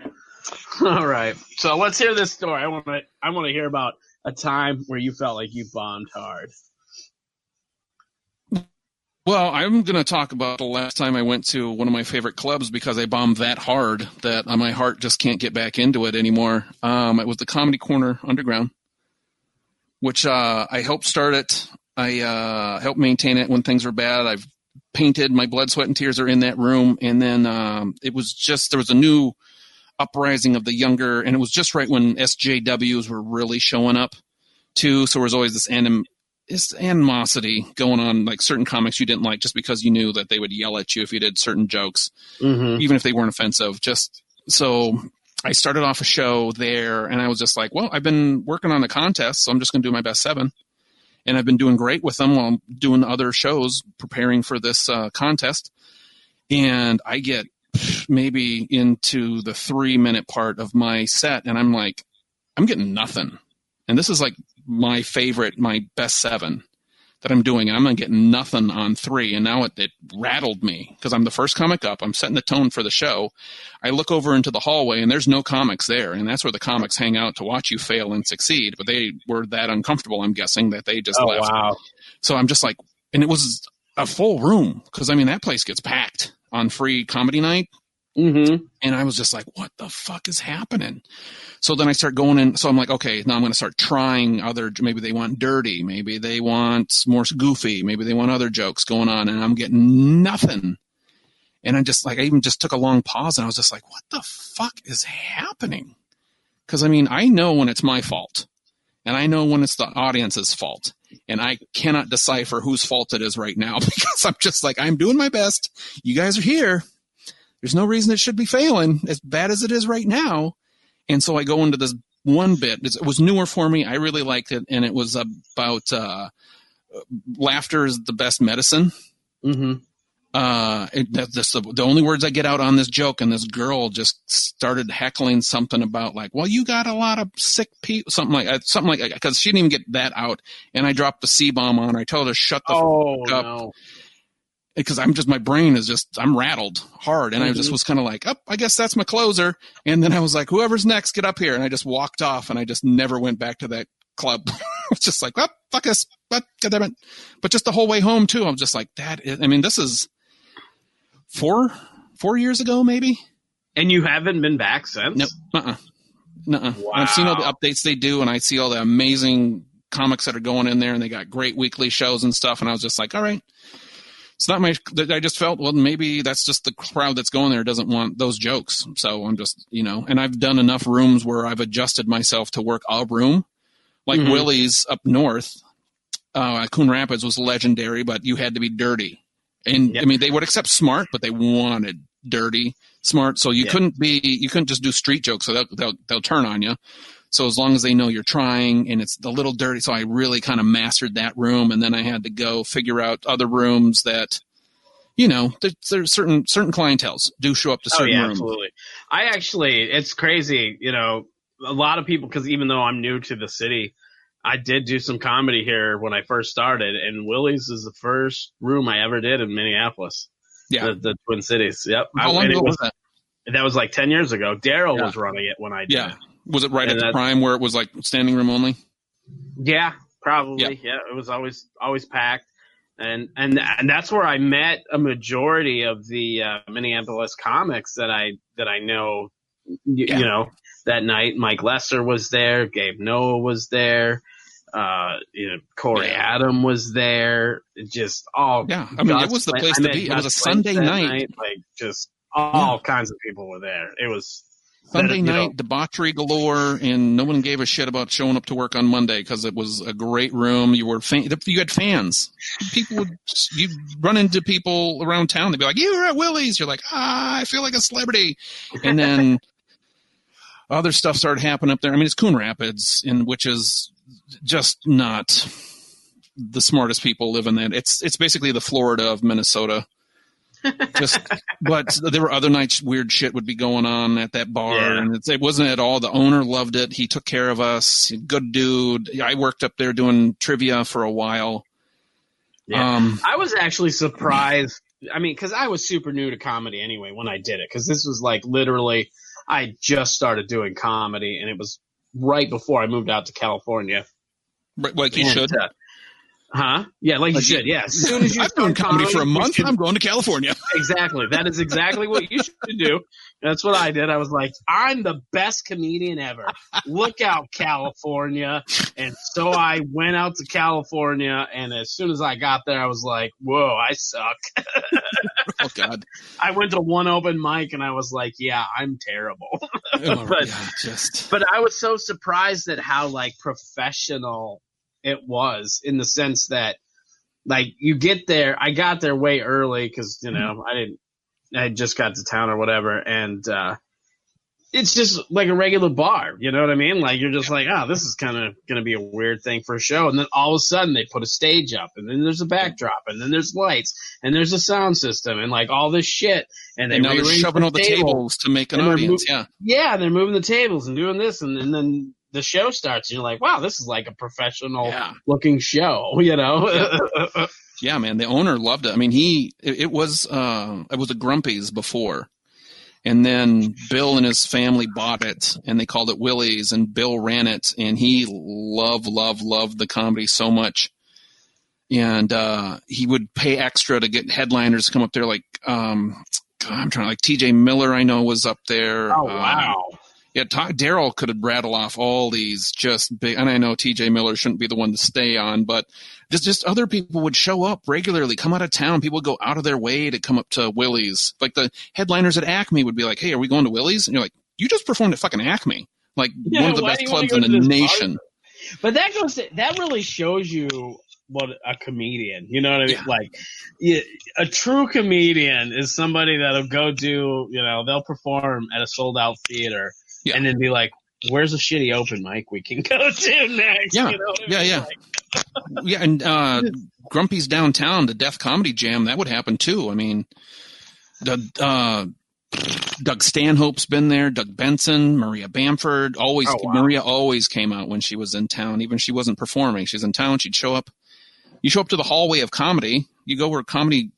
All right. So let's hear this story. I want to hear about a time where you felt like you bombed hard. Well, I'm going to talk about the last time I went to one of my favorite clubs because I bombed that hard that my heart just can't get back into it anymore. It was the Comedy Corner Underground, which I helped start it I help maintain it when things are bad. I've painted. My blood, sweat, and tears are in that room. And then there was a new uprising of the younger, and it was just right when SJWs were really showing up too. So there was always this animosity going on, like certain comics you didn't like just because you knew that they would yell at you if you did certain jokes, even if they weren't offensive. So I started off a show there, and I was just like, well, I've been working on the contest, so I'm just going to do my best 7. And I've been doing great with them while I'm doing other shows preparing for this contest. And I get maybe into the 3-minute part of my set, and I'm like, I'm getting nothing. And this is like my favorite, my best 7 that I'm doing. And I'm getting nothing on 3. And now it rattled me because I'm the first comic up. I'm setting the tone for the show. I look over into the hallway, and there's no comics there. And that's where the comics hang out to watch you fail and succeed. But they were that uncomfortable, I'm guessing, that they just left. Wow. So I'm just like, and it was a full room because, I mean, that place gets packed on free comedy night. And I was just like, what the fuck is happening? So then I start going in. So I'm like, okay, now I'm going to start trying maybe they want dirty. Maybe they want more goofy. Maybe they want other jokes going on. And I'm getting nothing. And I'm just like, I even just took a long pause, and I was just like, what the fuck is happening? Because, I mean, I know when it's my fault, and I know when it's the audience's fault. And I cannot decipher whose fault it is right now because I'm just like, I'm doing my best. You guys are here. There's no reason it should be failing as bad as it is right now. And so I go into this one bit. It was newer for me. I really liked it. And it was about laughter is the best medicine. The only words I get out on this joke, and this girl just started heckling something about like, well, you got a lot of sick people, something like that, because she didn't even get that out. And I dropped the C-bomb on her. I told her to shut the fuck up. No. Because my brain is just, I'm rattled hard. And I just was kind of like, I guess that's my closer. And then I was like, whoever's next, get up here. And I just walked off, and I just never went back to that club. It's just like, fuck us. But just the whole way home too. I'm just like, this is 4 years ago, maybe. And you haven't been back since? Nope. Wow. I've seen all the updates they do, and I see all the amazing comics that are going in there, and they got great weekly shows and stuff. And I was just like, all right. It's not I just felt, well, maybe that's just the crowd that's going there doesn't want those jokes. So I'm just, and I've done enough rooms where I've adjusted myself to work a room. Like Willie's up north, Coon Rapids was legendary, but you had to be dirty. And I mean, they would accept smart, but they wanted dirty, smart. So you couldn't just do street jokes. So they'll turn on you. So as long as they know you're trying, and it's a little dirty. So I really kind of mastered that room. And then I had to go figure out other rooms that, there's certain clienteles do show up to certain rooms. Absolutely. It's crazy. A lot of people, because even though I'm new to the city, I did do some comedy here when I first started, and Willie's is the first room I ever did in Minneapolis. Yeah. The Twin Cities. Yep. How long ago was that? That was like 10 years ago. Daryl was running it when I did it. Was it right at the prime where it was like standing room only? Yeah, probably. Yeah, it was always packed. And that's where I met a majority of the Minneapolis comics that I know, that night. Mike Lesser was there. Gabe Noah was there. Corey Adam was there. Just all. Yeah, I mean, it was the place to be. It was a Sunday night. Like, just all kinds of people were there. It was Sunday night, debauchery galore, and no one gave a shit about showing up to work on Monday because it was a great room. You had fans. You'd run into people around town. They'd be like, "You were at Willie's." You're like, I feel like a celebrity. And then other stuff started happening up there. I mean, it's Coon Rapids, which is just not the smartest people live in that. It's basically the Florida of Minnesota. But there were other nights weird shit would be going on at that bar, and it wasn't at all. The owner loved it. He took care of us. Good dude. I worked up there doing trivia for a while. Yeah. I was actually surprised. I mean, because I was super new to comedy anyway when I did it, because this was like literally I just started doing comedy, and it was right before I moved out to California. Right, like you should. Huh? Yeah, like you should. Yeah, as soon as you I've done comedy for a month, I'm going to California. Exactly. That is exactly what you should do. That's what I did. I was like, I'm the best comedian ever. Look out, California. And so I went out to California, and as soon as I got there, I was like, whoa, I suck. Oh, God. I went to one open mic, and I was like, yeah, I'm terrible. But I was so surprised at how, like, professional it was, in the sense that, like, you get there, I got there way early because, you know, I just got to town or whatever, and it's just like a regular bar, you know what I mean? Like, you're just like, oh, this is kind of going to be a weird thing for a show, and then all of a sudden they put a stage up, and then there's a backdrop, and then there's lights, and there's a sound system, and like all this shit, and now they're shoving all the tables to make an audience, yeah, and they're moving the tables and doing this, and then the show starts, and you're like, wow, this is like a professional looking show, you know? Yeah. Yeah, man, the owner loved it. I mean, it was a Grumpy's before, and then Bill and his family bought it, and they called it Willie's, and Bill ran it, and he loved the comedy so much, and he would pay extra to get headliners to come up there, like like T.J. Miller, I know, was up there. Oh, wow. Yeah, Daryl could rattle off all these just big, and I know T.J. Miller shouldn't be the one to stay on, but just other people would show up regularly, come out of town. People would go out of their way to come up to Willie's. Like the headliners at Acme would be like, hey, are we going to Willie's? And you're like, you just performed at fucking Acme, like one of the best clubs in the nation. But that really shows you what a comedian, you know what I mean? Yeah. Like, a true comedian is somebody that'll go do, you know, they'll perform at a sold out theater. Yeah. And then be like, where's a shitty open mic we can go to next? Yeah, you know what I mean? Yeah. Yeah, and Grumpy's Downtown, the Death Comedy Jam, that would happen too. I mean, Doug Stanhope's been there, Doug Benson, Maria Bamford. Maria always came out when she was in town, even if she wasn't performing. She's in town, she'd show up. You show up to the hallway of comedy, you go where comedy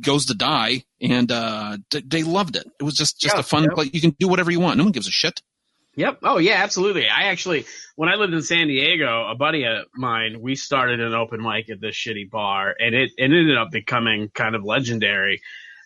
goes to die, and they loved it. It was just a fun place. You can do whatever you want. No one gives a shit. Yep. Oh, yeah, absolutely. I actually, when I lived in San Diego, a buddy of mine, we started an open mic at this shitty bar, and it ended up becoming kind of legendary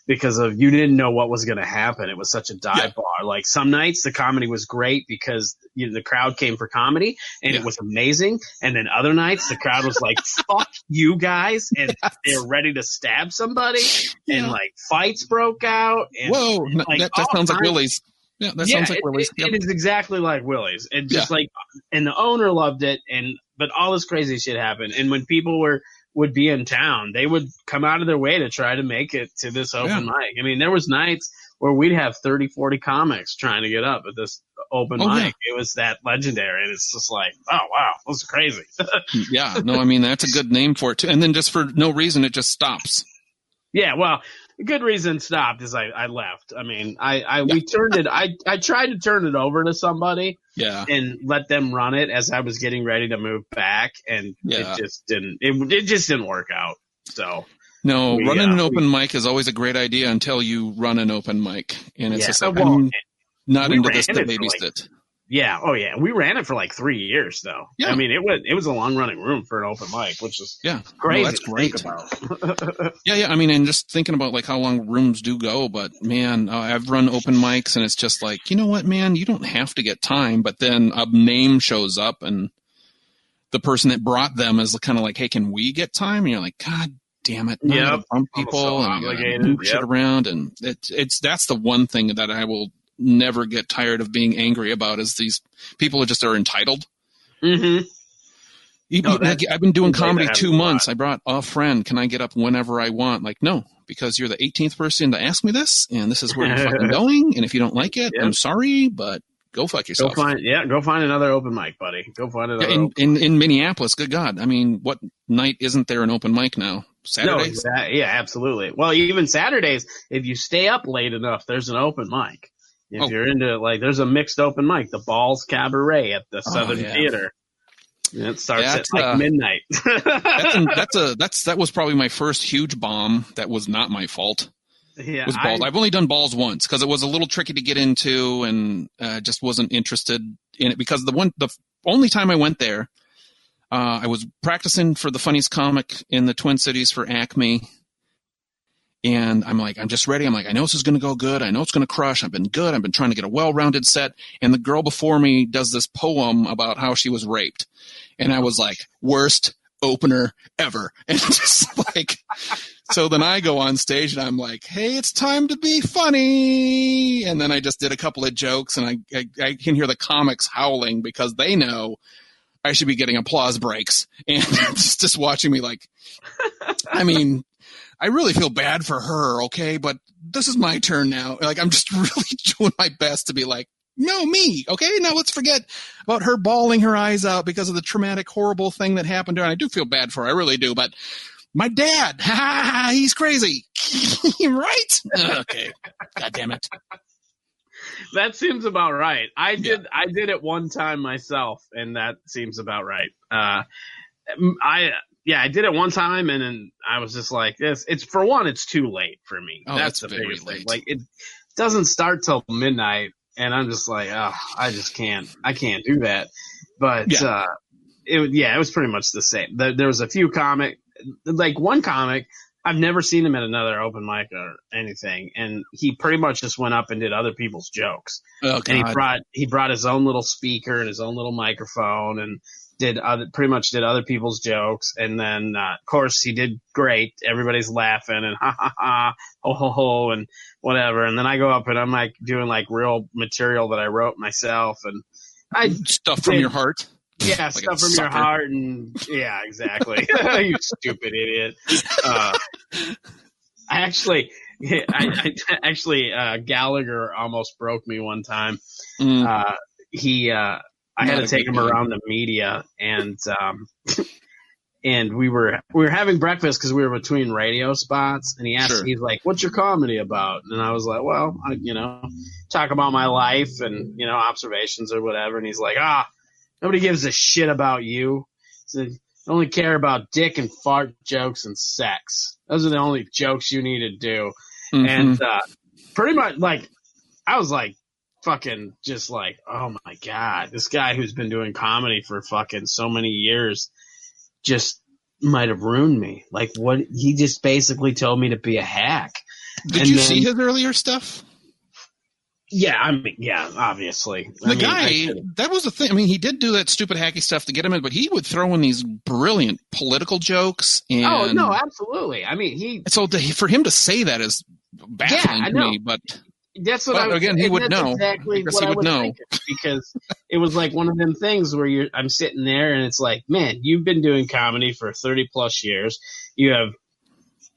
because of you didn't know what was going to happen. It was such a dive bar. Like, some nights the comedy was great because the crowd came for comedy, and it was amazing. And then other nights the crowd was like, fuck you guys, and they're ready to stab somebody, and like fights broke out. And, whoa, that sounds like Willie's. Yeah, that sounds like Willie's. It is exactly like Willie's. And just like, and the owner loved it, but all this crazy shit happened. And when people would be in town, they would come out of their way to try to make it to this open mic. I mean, there was nights where we'd have 30, 40 comics trying to get up at this open mic. Yeah. It was that legendary. And it's just like, oh, wow, this is crazy. Yeah, no, I mean, that's a good name for it too. And then just for no reason, it just stops. Yeah, well, a good reason stopped is I left. I mean, we turned it. I tried to turn it over to somebody, and let them run it as I was getting ready to move back, and it just didn't. It just didn't work out. So no, running an open mic is always a great idea until you run an open mic, and it's just like, I'm not into this to babysit. Yeah. Oh, yeah. We ran it for like 3 years, though. Yeah. I mean, it was a long running room for an open mic, which is crazy. That's great. To think about. Yeah. I mean, and just thinking about like how long rooms do go, but man, I've run open mics, and it's just like, you know what, man, you don't have to get time, but then a name shows up, and the person that brought them is kind of like, hey, can we get time? And you're like, God damn it. Yeah. Bump people and move shit around, and that's the one thing that I will never get tired of being angry about is these people are entitled. Mm-hmm. I've been doing comedy 2 months. I brought a friend. Can I get up whenever I want? Like, no, because you're the 18th person to ask me this, and this is where you're fucking going. And if you don't like it, I'm sorry, but go fuck yourself. Go find another open mic, buddy. Go find another. In Minneapolis, good God. I mean, what night isn't there an open mic now? Saturdays? No, yeah, absolutely. Well, even Saturdays, if you stay up late enough, there's an open mic. If you're into it, like, there's a mixed open mic, the Balls Cabaret at the Southern Theater. And it starts at like midnight. That was probably my first huge bomb. That was not my fault. Yeah, was Balls. I've only done Balls once because it was a little tricky to get into, and just wasn't interested in it because the only time I went there, I was practicing for the Funniest Comic in the Twin Cities for Acme. And I'm like, I'm just ready. I'm like, I know this is going to go good. I know it's going to crush. I've been good. I've been trying to get a well-rounded set. And the girl before me does this poem about how she was raped. And I was like, worst opener ever. And just like, so then I go on stage and I'm like, hey, it's time to be funny. And then I just did a couple of jokes, and I can hear the comics howling because they know I should be getting applause breaks. And just watching me like, I mean, I really feel bad for her, okay? But this is my turn now. Like, I'm just really doing my best to be like, no, me, okay? Now let's forget about her bawling her eyes out because of the traumatic, horrible thing that happened to her. And I do feel bad for her. I really do. But my dad, he's crazy. Right? Okay. God damn it. That seems about right. I did it one time myself, and that seems about right. I did it one time, and then I was just like, this. It's for one, it's too late for me. Oh, that's the biggest thing. Like, it doesn't start till midnight, and I'm just like, oh, I just can't. I can't do that. But it was pretty much the same. There was a few one comic. I've never seen him at another open mic or anything, and he pretty much just went up and did other people's jokes. Oh, God. And he brought his own little speaker and his own little microphone, and pretty much did other people's jokes. And then, of course, he did great. Everybody's laughing and ha ha ha, ho ho ho, and whatever. And then I go up and I'm like doing like real material that I wrote myself, and stuff from your heart. Yeah, like stuff from your heart, and yeah, exactly. You stupid idiot. Gallagher almost broke me one time. I had to take him around the media, and we were having breakfast because we were between radio spots, and he asked, Sure. He's like, "What's your comedy about?" And I was like, "Well, talk about my life and observations or whatever." And he's like, nobody gives a shit about you. He said, "I only care about dick and fart jokes and sex. Those are the only jokes you need to do." Mm-hmm. And pretty much, like, I was like, fucking just like, oh my God, this guy who's been doing comedy for fucking so many years just might have ruined me. Like, what? He just basically told me to be a hack. Did you see his earlier stuff? Yeah, obviously. That was the thing. I mean, he did do that stupid hacky stuff to get him in, but he would throw in these brilliant political jokes. And oh, no, absolutely. I mean, for him to say that is baffling to me, but that's what again, he would know. Exactly what I would know. Because it was like one of them things where I'm sitting there and it's like, man, you've been doing comedy for 30 plus years. You have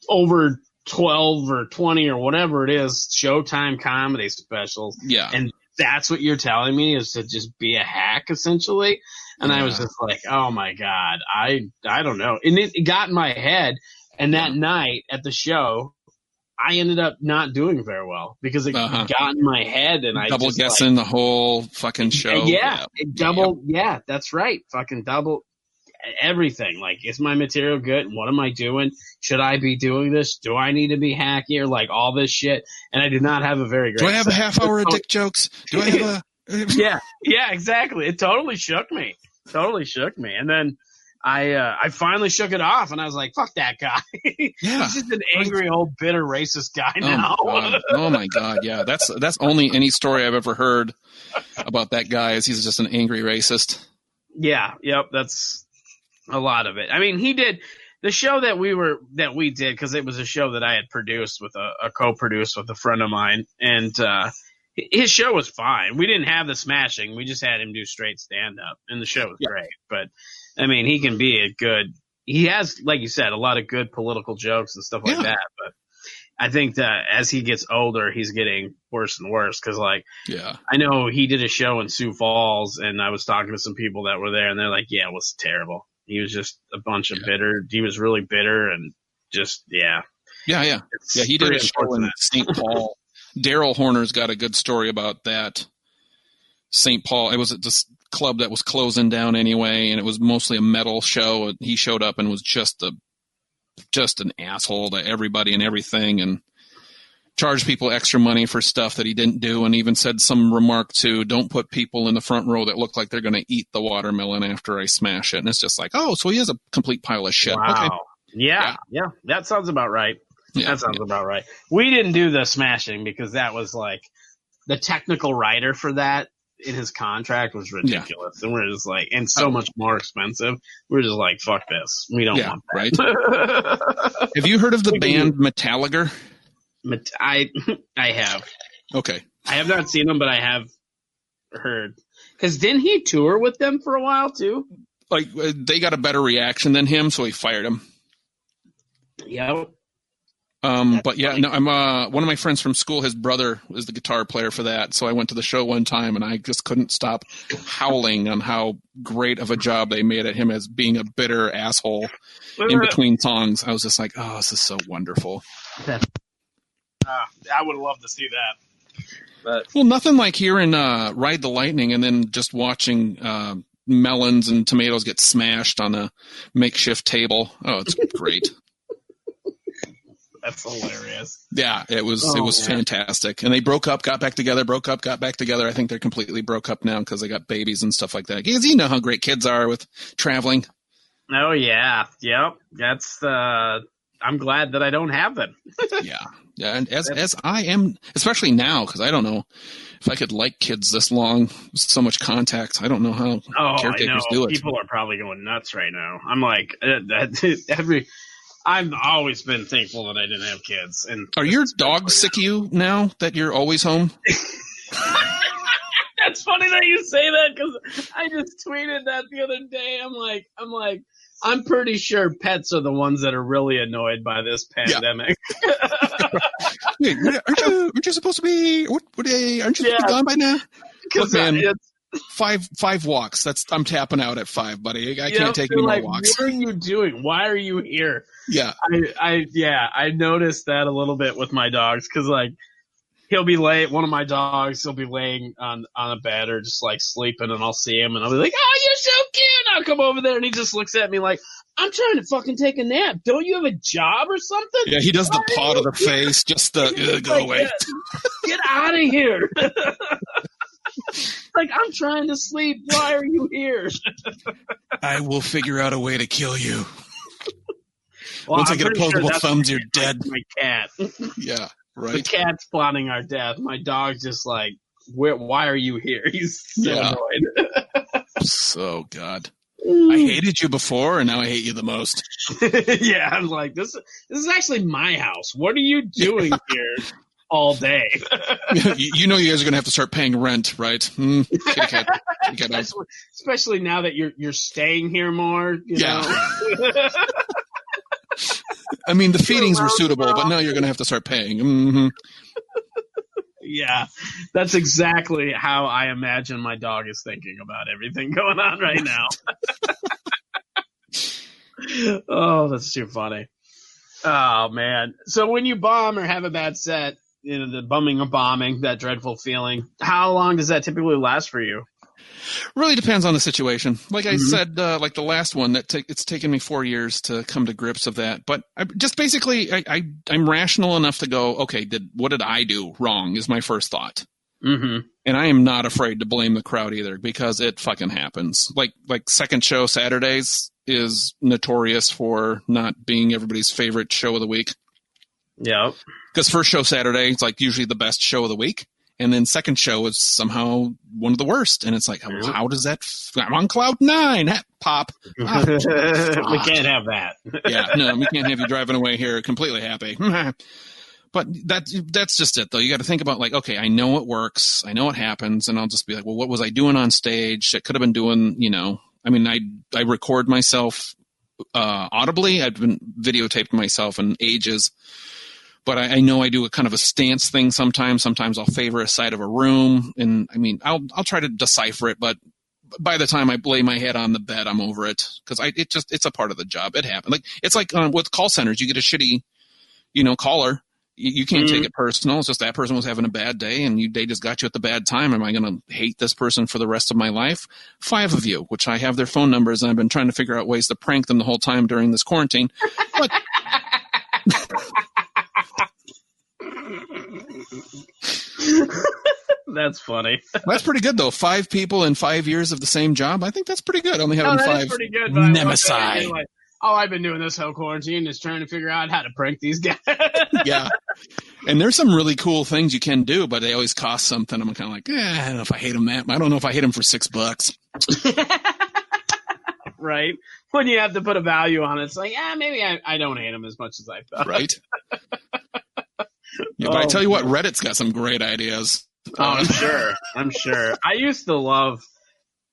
over 12 or 20 or whatever it is Showtime comedy specials. Yeah. And that's what you're telling me is to just be a hack, essentially. And I was just like, oh my God, I don't know. And it got in my head. And that night at the show, I ended up not doing very well because it got in my head, and I double just guessing the whole fucking show. Yeah, that's right. Fucking double everything. Like, is my material good? What am I doing? Should I be doing this? Do I need to be hackier? Like, all this shit. And I did not have a very great. Do I have a half hour of dick jokes? Do I have a? Yeah, exactly. It totally shook me. And then I finally shook it off, and I was like, fuck that guy. Yeah. He's just an angry old bitter racist guy now. Oh my God. Yeah. That's only any story I've ever heard about that guy is he's just an angry racist. Yeah. Yep. That's a lot of it. I mean, he did the show that we did, cause it was a show that I had produced with a co-produced with a friend of mine, and, his show was fine. We didn't have the smashing. We just had him do straight stand up, and the show was great. But I mean, he can be he has, like you said, a lot of good political jokes and stuff like that. But I think that as he gets older, he's getting worse and worse. Cause I know he did a show in Sioux Falls, and I was talking to some people that were there, and they're like, yeah, it was terrible. He was just a bunch of bitter. He was really bitter and just, Yeah. He did a show in St. Paul. Daryl Horner's got a good story about that. St. Paul, it was at this club that was closing down anyway, and it was mostly a metal show. He showed up and was just an asshole to everybody and everything, and charged people extra money for stuff that he didn't do, and even said some remark to, don't put people in the front row that look like they're going to eat the watermelon after I smash it. And it's just like, oh, so he is a complete pile of shit. Wow. Okay. Yeah. That sounds about right. That sounds about right. We didn't do the smashing because that was like the technical writer for that in his contract was ridiculous. And we're just like, and so much more expensive. We're just like, fuck this. We don't want that. Right. Have you heard of the band Metallica? I have. Okay. I have not seen them, but I have heard. Because didn't he tour with them for a while too? Like they got a better reaction than him, so he fired him. Yep. But yeah, no, I'm one of my friends from school. His brother was the guitar player for that, so I went to the show one time, and I just couldn't stop howling on how great of a job they made at him as being a bitter asshole in between songs. I was just like, oh, this is so wonderful. I would love to see that. But well, nothing like hearing Ride the Lightning and then just watching melons and tomatoes get smashed on a makeshift table. Oh, it's great. That's hilarious. Yeah, it was fantastic. And they broke up, got back together, broke up, got back together. I think they're completely broke up now because they got babies and stuff like that. Because you know how great kids are with traveling. Oh, yeah. Yep. That's I'm glad that I don't have them. Yeah. And as I am, especially now, because I don't know if I could like kids this long, so much contact. I don't know how caretakers do it. People are probably going nuts right now. I'm like, I've always been thankful that I didn't have kids. And are your dogs sick of you now that you're always home? That's funny that you say that because I just tweeted that the other day. I'm pretty sure pets are the ones that are really annoyed by this pandemic. Yeah. Aren't you supposed to be? Aren't you supposed to be gone by now? Look, man, 5 walks. I'm tapping out at 5, buddy. I can't take any more walks. What are you doing? Why are you here? Yeah. I noticed that a little bit with my dogs because he'll be late. One of my dogs, he'll be laying on a bed or just like sleeping, and I'll see him and I'll be like, "Oh, you're so cute!" And I'll come over there and he just looks at me like, "I'm trying to fucking take a nap. Don't you have a job or something?" Yeah, he does the paw to the face, just go away. Get out of here. Like, I'm trying to sleep. Why are you here? I will figure out a way to kill you. Well, once I get opposable thumbs, you're dead. My cat. Yeah, right. The cat's plotting our death. My dog's just like, why are you here? He's so annoyed. So, God. I hated you before, and now I hate you the most. Yeah, I'm like, this is actually my house. What are you doing here all day? You know you guys are going to have to start paying rent, right? Especially now that you're staying here more. You know? I mean, the feedings were suitable, but now you're going to have to start paying. Mm-hmm. Yeah, that's exactly how I imagine my dog is thinking about everything going on right now. Oh, that's too funny. Oh, man. So when you bomb or have a bad set, the bumming or bombing, that dreadful feeling, how long does that typically last for you? Really depends on the situation. Like I said, like the last one, it's taken me 4 years to come to grips of that. But I'm rational enough to go, okay, what did I do wrong is my first thought. Mm-hmm. And I am not afraid to blame the crowd either because it fucking happens. Like second show Saturdays is notorious for not being everybody's favorite show of the week. Yeah. Because first show Saturday is like usually the best show of the week. And then second show is somehow one of the worst. And it's like, how does that? I'm on cloud 9. Pop. We can't have that. Yeah, no, we can't have you driving away here completely happy. But that's just it, though. You got to think about like, okay, I know it works. I know it happens. And I'll just be like, well, what was I doing on stage? I could have been doing, I mean, I record myself audibly. I've been videotaped myself in ages. But I know I do a kind of a stance thing sometimes. Sometimes I'll favor a side of a room. And, I mean, I'll try to decipher it. But by the time I lay my head on the bed, I'm over it. Because it's a part of the job. It happens. Like it's like with call centers. You get a shitty, caller. You can't take it personal. It's just that person was having a bad day and they just got you at the bad time. Am I going to hate this person for the rest of my life? 5 of you, which I have their phone numbers, and I've been trying to figure out ways to prank them the whole time during this quarantine. But That's funny. That's pretty good, though. 5 people in 5 years of the same job. I think that's pretty good. Only having 5 pretty good, nemesis. Like, I've been doing this whole quarantine is trying to figure out how to prank these guys. Yeah. And there's some really cool things you can do, but they always cost something. I'm kind of like, I don't know if I hate them that. I don't know if I hate them for $6. Right? When you have to put a value on it, it's like, maybe I don't hate them as much as I thought. Right. Yeah, but I tell you what, Reddit's got some great ideas. I'm sure. I used to love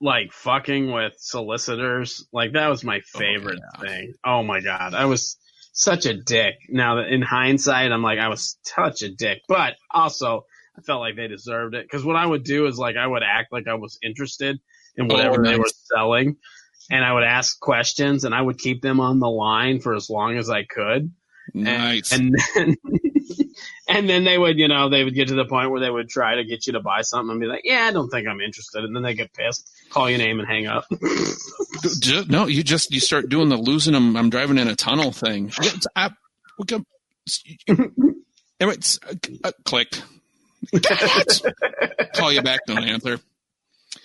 like fucking with solicitors. Like that was my favorite thing. Oh my God. I was such a dick. Now that in hindsight, I'm like, I was such a dick, but also I felt like they deserved it. Cause what I would do is like, I would act like I was interested in whatever they were selling, and I would ask questions, and I would keep them on the line for as long as I could. Nice. And then they would, they would get to the point where they would try to get you to buy something and be like, I don't think I'm interested. And then they get pissed, call your name and hang up. No, you start doing the losing them. I'm driving in a tunnel thing. It's click. Call you back, don't answer.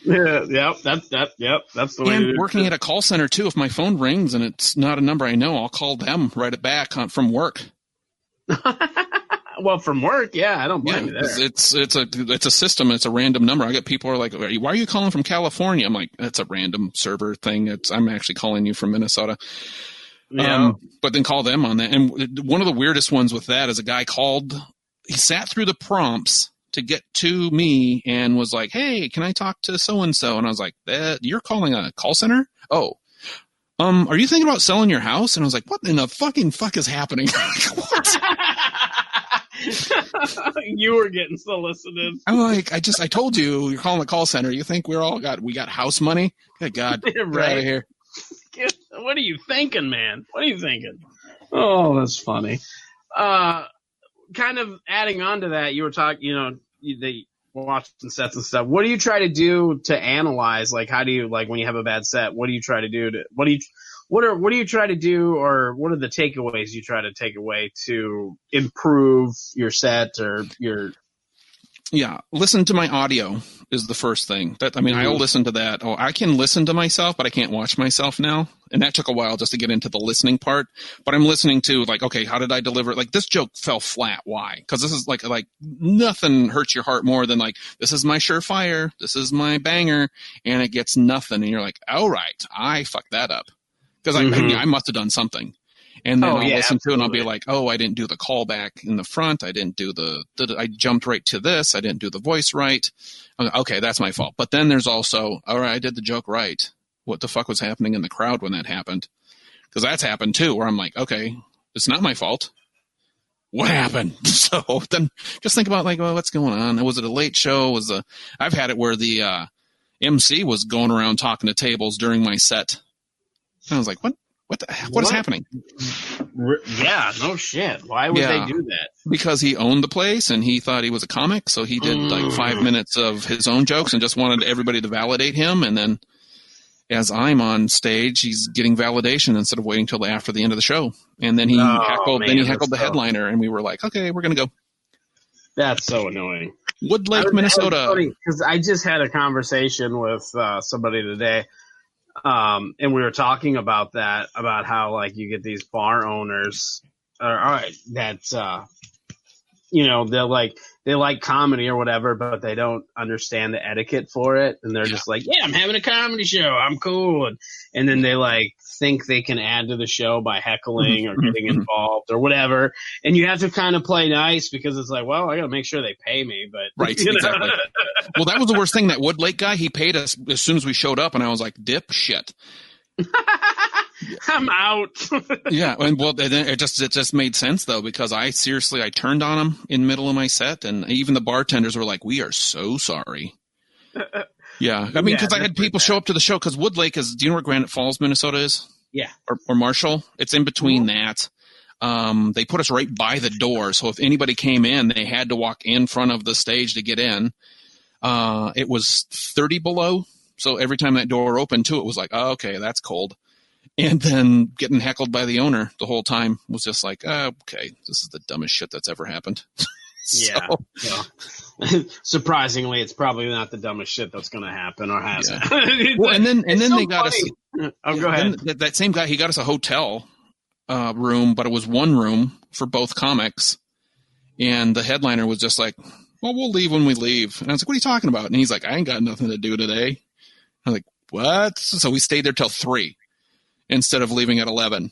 Yeah, that's the way. And working at a call center too, if my phone rings and it's not a number I know, I'll call them right back from work. Well, from work, I don't blame you there. It's a system. It's a random number. I get people who are like, "Why are you calling from California?" I'm like, "It's a random server thing. I'm actually calling you from Minnesota." Yeah. But then call them on that. And one of the weirdest ones with that is a guy called. He sat through the prompts to get to me and was like, "Hey, can I talk to so and so?" And I was like, "You're calling a call center? Oh, are you thinking about selling your house?" And I was like, "What in the fucking fuck is happening?" What? You were getting solicited. I'm like, I told you, you're calling the call center. You think we got house money? Good God, right. Get out of here. What are you thinking, man? What are you thinking? Oh, that's funny. Kind of adding on to that, you were talking, they watching sets and stuff. What do you try to do to analyze? Like, how do you, like, when you have a bad set, what do you try to do what do you try to do, or what are the takeaways you try to take away to improve your set or your? Yeah, listen to my audio is the first thing. I'll listen to that. Oh, I can listen to myself, but I can't watch myself now. And that took a while just to get into the listening part. But I'm listening to like, okay, how did I deliver it? Like this joke fell flat. Why? Because this is like nothing hurts your heart more than like, this is my surefire. This is my banger. And it gets nothing. And you're like, all right, I fucked that up. Because I must have done something. And then I'll listen to it and I'll be like, oh, I didn't do the callback in the front. I didn't do I jumped right to this. I didn't do the voice right. Okay, that's my fault. But then there's also, all right, I did the joke right. What the fuck was happening in the crowd when that happened? Because that's happened too, where I'm like, okay, it's not my fault. What happened? So then just think about like, well, what's going on? Was it a late show? I've had it where the MC was going around talking to tables during my set. And I was like, what is happening? Yeah, no shit. Why would they do that? Because he owned the place and he thought he was a comic, so he did like 5 minutes of his own jokes and just wanted everybody to validate him. And then as I'm on stage, he's getting validation instead of waiting till after the end of the show. And then he heckled the headliner, and we were like, okay, we're gonna go. That's so annoying. Woodlake, Minnesota. Because I just had a conversation with somebody today. And we were talking about that, about how like you get these bar owners, that, they like comedy or whatever, but they don't understand the etiquette for it. And they're just like, I'm having a comedy show. I'm cool. And then they like think they can add to the show by heckling or getting involved or whatever. And you have to kind of play nice because it's like, well, I got to make sure they pay me. But right, exactly. Well, that was the worst thing. That Woodlake guy, he paid us as soon as we showed up, and I was like, dip shit. I'm out. Yeah, and well, it just made sense though, because I turned on him in the middle of my set, and even the bartenders were like, "We are so sorry." Yeah, I mean, because I had people show up to the show because Woodlake is. Do you know where Granite Falls, Minnesota is? Yeah, or Marshall. It's in between that. They put us right by the door, so if anybody came in, they had to walk in front of the stage to get in. It was 30 below, so every time that door opened too, it was like, oh, okay, that's cold. And then getting heckled by the owner the whole time was just like, okay, this is the dumbest shit that's ever happened. Yeah. Surprisingly, it's probably not the dumbest shit that's going to happen or has. Yeah. Well, and then so they got funny. us. Go ahead. That same guy, he got us a hotel room, but it was one room for both comics. And the headliner was just like, "Well, we'll leave when we leave." And I was like, "What are you talking about?" And he's like, "I ain't got nothing to do today." I was like, "What?" So we stayed there till 3 instead of leaving at 11.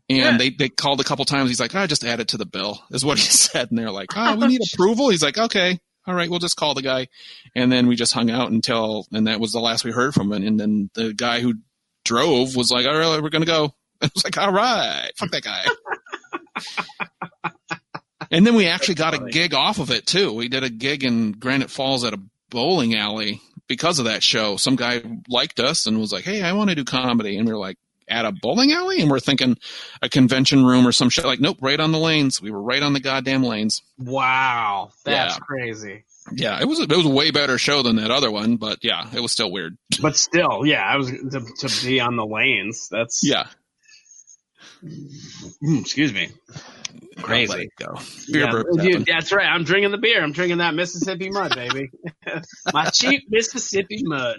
And they called a couple times. He's like, just add it to the bill, is what he said. And they're like, we need approval. He's like, okay, all right, we'll just call the guy. And then we just hung out and that was the last we heard from him. And then the guy who drove was like, all right, we're going to go. I was like, all right, fuck that guy. And then we actually got a gig off of it, too. We did a gig in Granite Falls at a bowling alley because of that show. Some guy liked us and was like, hey, I want to do comedy. And we were like, at a bowling alley? And we're thinking a convention room or some shit. Like, nope, right on the lanes. We were right on the goddamn lanes. Wow. That's crazy. Yeah, it was a way better show than that other one, but yeah, it was still weird. But still, yeah, I was to be on the lanes. That's excuse me. Crazy. Go. Beer dude, that's right. I'm drinking the beer. I'm drinking that Mississippi mud, baby. My cheap Mississippi mud.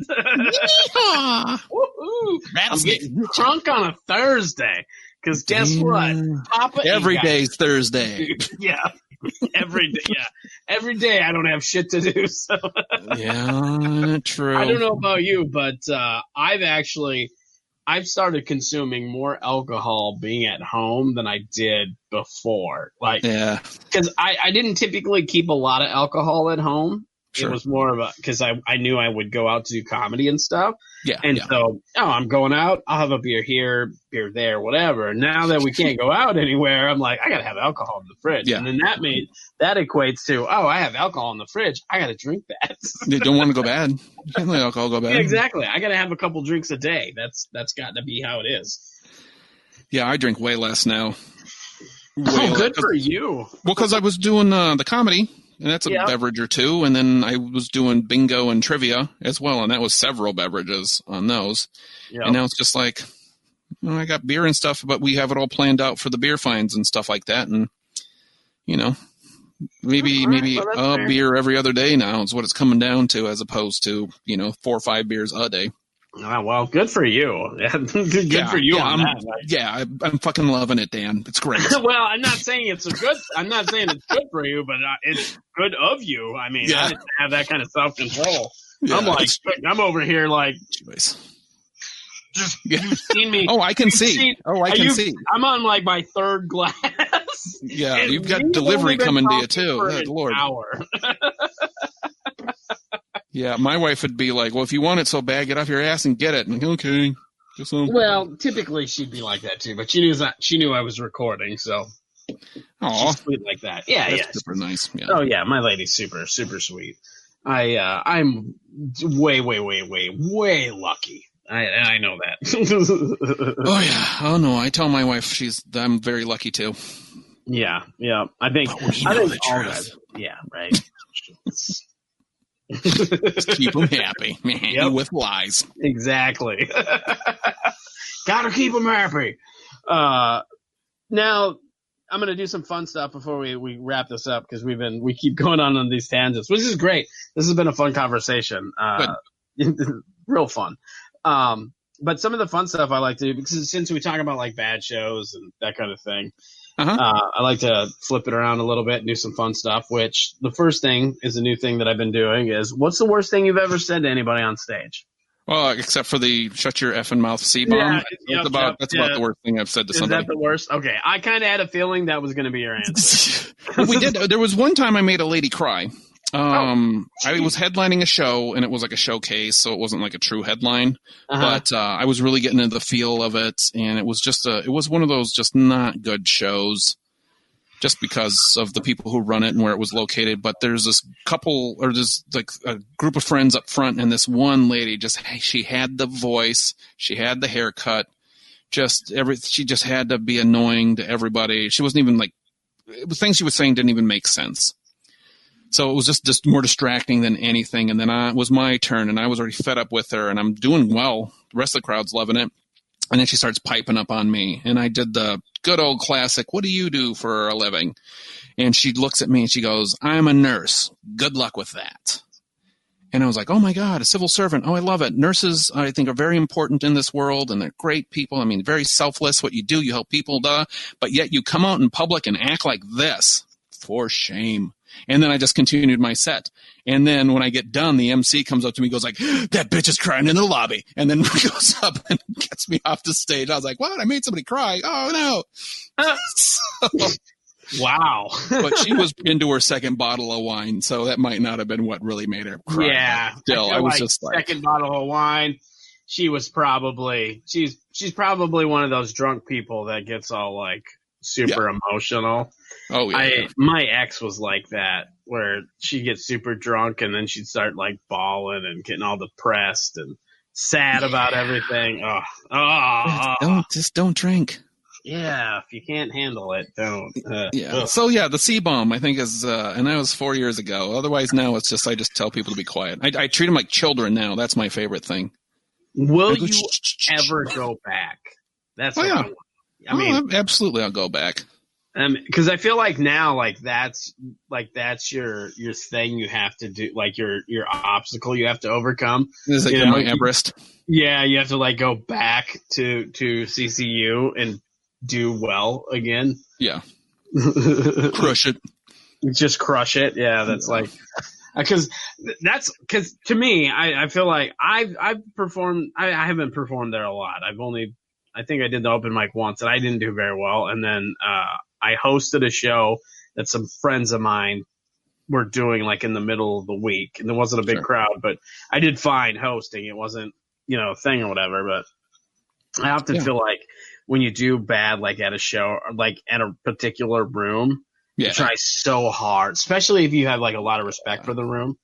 Woo-hoo. I'm getting drunk on a Thursday. Because guess what? Papa every day's Thursday. Yeah. Every day. Yeah. Every day I don't have shit to do. So. Yeah, true. I don't know about you, but I've started consuming more alcohol being at home than I did before. Because I didn't typically keep a lot of alcohol at home. Sure. It was more of because I knew I would go out to do comedy and stuff. Yeah. And so, I'm going out. I'll have a beer here, beer there, whatever. Now that we can't go out anywhere, I'm like, I got to have alcohol in the fridge. Yeah. And then that equates to, I have alcohol in the fridge. I got to drink that. You don't want to go bad. You can't let alcohol go bad. Yeah, exactly. I got to have a couple drinks a day. That's got to be how it is. Yeah, I drink way less now. Good for you. Well, because I was doing the comedy. And that's a beverage or two. And then I was doing bingo and trivia as well. And that was several beverages on those. Yep. And now it's just like, I got beer and stuff, but we have it all planned out for the beer finds and stuff like that. And, maybe a beer every other day now is what it's coming down to, as opposed to, 4 or 5 beers a day. Oh, well, good for you. Good for you on that. Yeah, I'm fucking loving it, Dan. It's great. Well, I'm not saying it's good for you, but it's good of you. I mean, I didn't have that kind of self-control. Yeah, I'm over here like, you've seen me. Oh, I can see. See. I'm on like my 3rd glass. Yeah, you've got delivery coming to you too. Good Lord. Hour. Yeah, my wife would be like, well, if you want it so bad, get off your ass and get it. And I'm like, okay. Well, typically she'd be like that too, but she knew I was recording, so she's sweet like that. Yeah, that's super nice. Yeah. Oh yeah, my lady's super, super sweet. I'm way, way, way, way, way lucky. I know that. Oh yeah. Oh no, I tell my wife I'm very lucky too. Yeah. I think the truth. Yeah, right. Just keep them happy, man. With lies. Exactly. Gotta keep them happy. Now, I'm going to do some fun stuff before we wrap this up, because we keep going on these tangents, which is great. This has been a fun conversation. Real fun. But some of the fun stuff I like to do, because since we talk about like bad shows and that kind of thing, I like to flip it around a little bit and do some fun stuff, which the first thing is a new thing that I've been doing is, what's the worst thing you've ever said to anybody on stage? Well, except for the shut your effing mouth C-bomb. That's about the worst thing I've said to somebody. Is that the worst? Okay. I kind of had a feeling that was going to be your answer. We did. There was one time I made a lady cry. I was headlining a show, and it was like a showcase, so it wasn't like a true headline. But I was really getting into the feel of it, and it was just it was one of those just not good shows, just because of the people who run it and where it was located. But there's this couple, or there's like a group of friends up front, and this one lady she had the voice, she had the haircut, she just had to be annoying to everybody. She wasn't even the things she was saying didn't even make sense. So it was just more distracting than anything. And then it was my turn, and I was already fed up with her, and I'm doing well. The rest of the crowd's loving it. And then she starts piping up on me. And I did the good old classic, what do you do for a living? And she looks at me and she goes, I'm a nurse. Good luck with that. And I was like, oh, my God, a civil servant. Oh, I love it. Nurses, I think, are very important in this world, and they're great people. I mean, very selfless. What you do, you help people, duh. But yet you come out in public and act like this. For shame. And then I just continued my set. And then when I get done, the MC comes up to me and goes like, that bitch is crying in the lobby. And then goes up and gets me off the stage. I was like, what? I made somebody cry. Oh, no. So, wow. but she was into her second bottle of wine, so that might not have been what really made her cry. Yeah. Still, I was just like, second bottle of wine. She was probably she's probably one of those drunk people that gets all like super emotional. Oh yeah. My ex was like that, where she'd get super drunk and then she'd start like bawling and getting all depressed and sad about everything. Don't drink. Yeah, if you can't handle it, don't. So yeah, the C-bomb I think is, and that was 4 years ago. Otherwise now it's just I just tell people to be quiet. I treat them like children now. That's my favorite thing. Will you ever go back? That's what I mean, absolutely, I'll go back. Because I feel like now, that's your thing you have to do, like your obstacle you have to overcome. Is it Mount Everest? Yeah, you have to like go back to CCU and do well again. Yeah, crush it. Just crush it. Yeah, that's like because to me, I feel like I've performed. I haven't performed there a lot. I think I did the open mic once and I didn't do very well, and then I hosted a show that some friends of mine were doing like in the middle of the week, and there wasn't a big crowd, but I did fine hosting. It wasn't, a thing or whatever, but I often feel like when you do bad, like at a show or like at a particular room, you try so hard, especially if you have like a lot of respect for the room,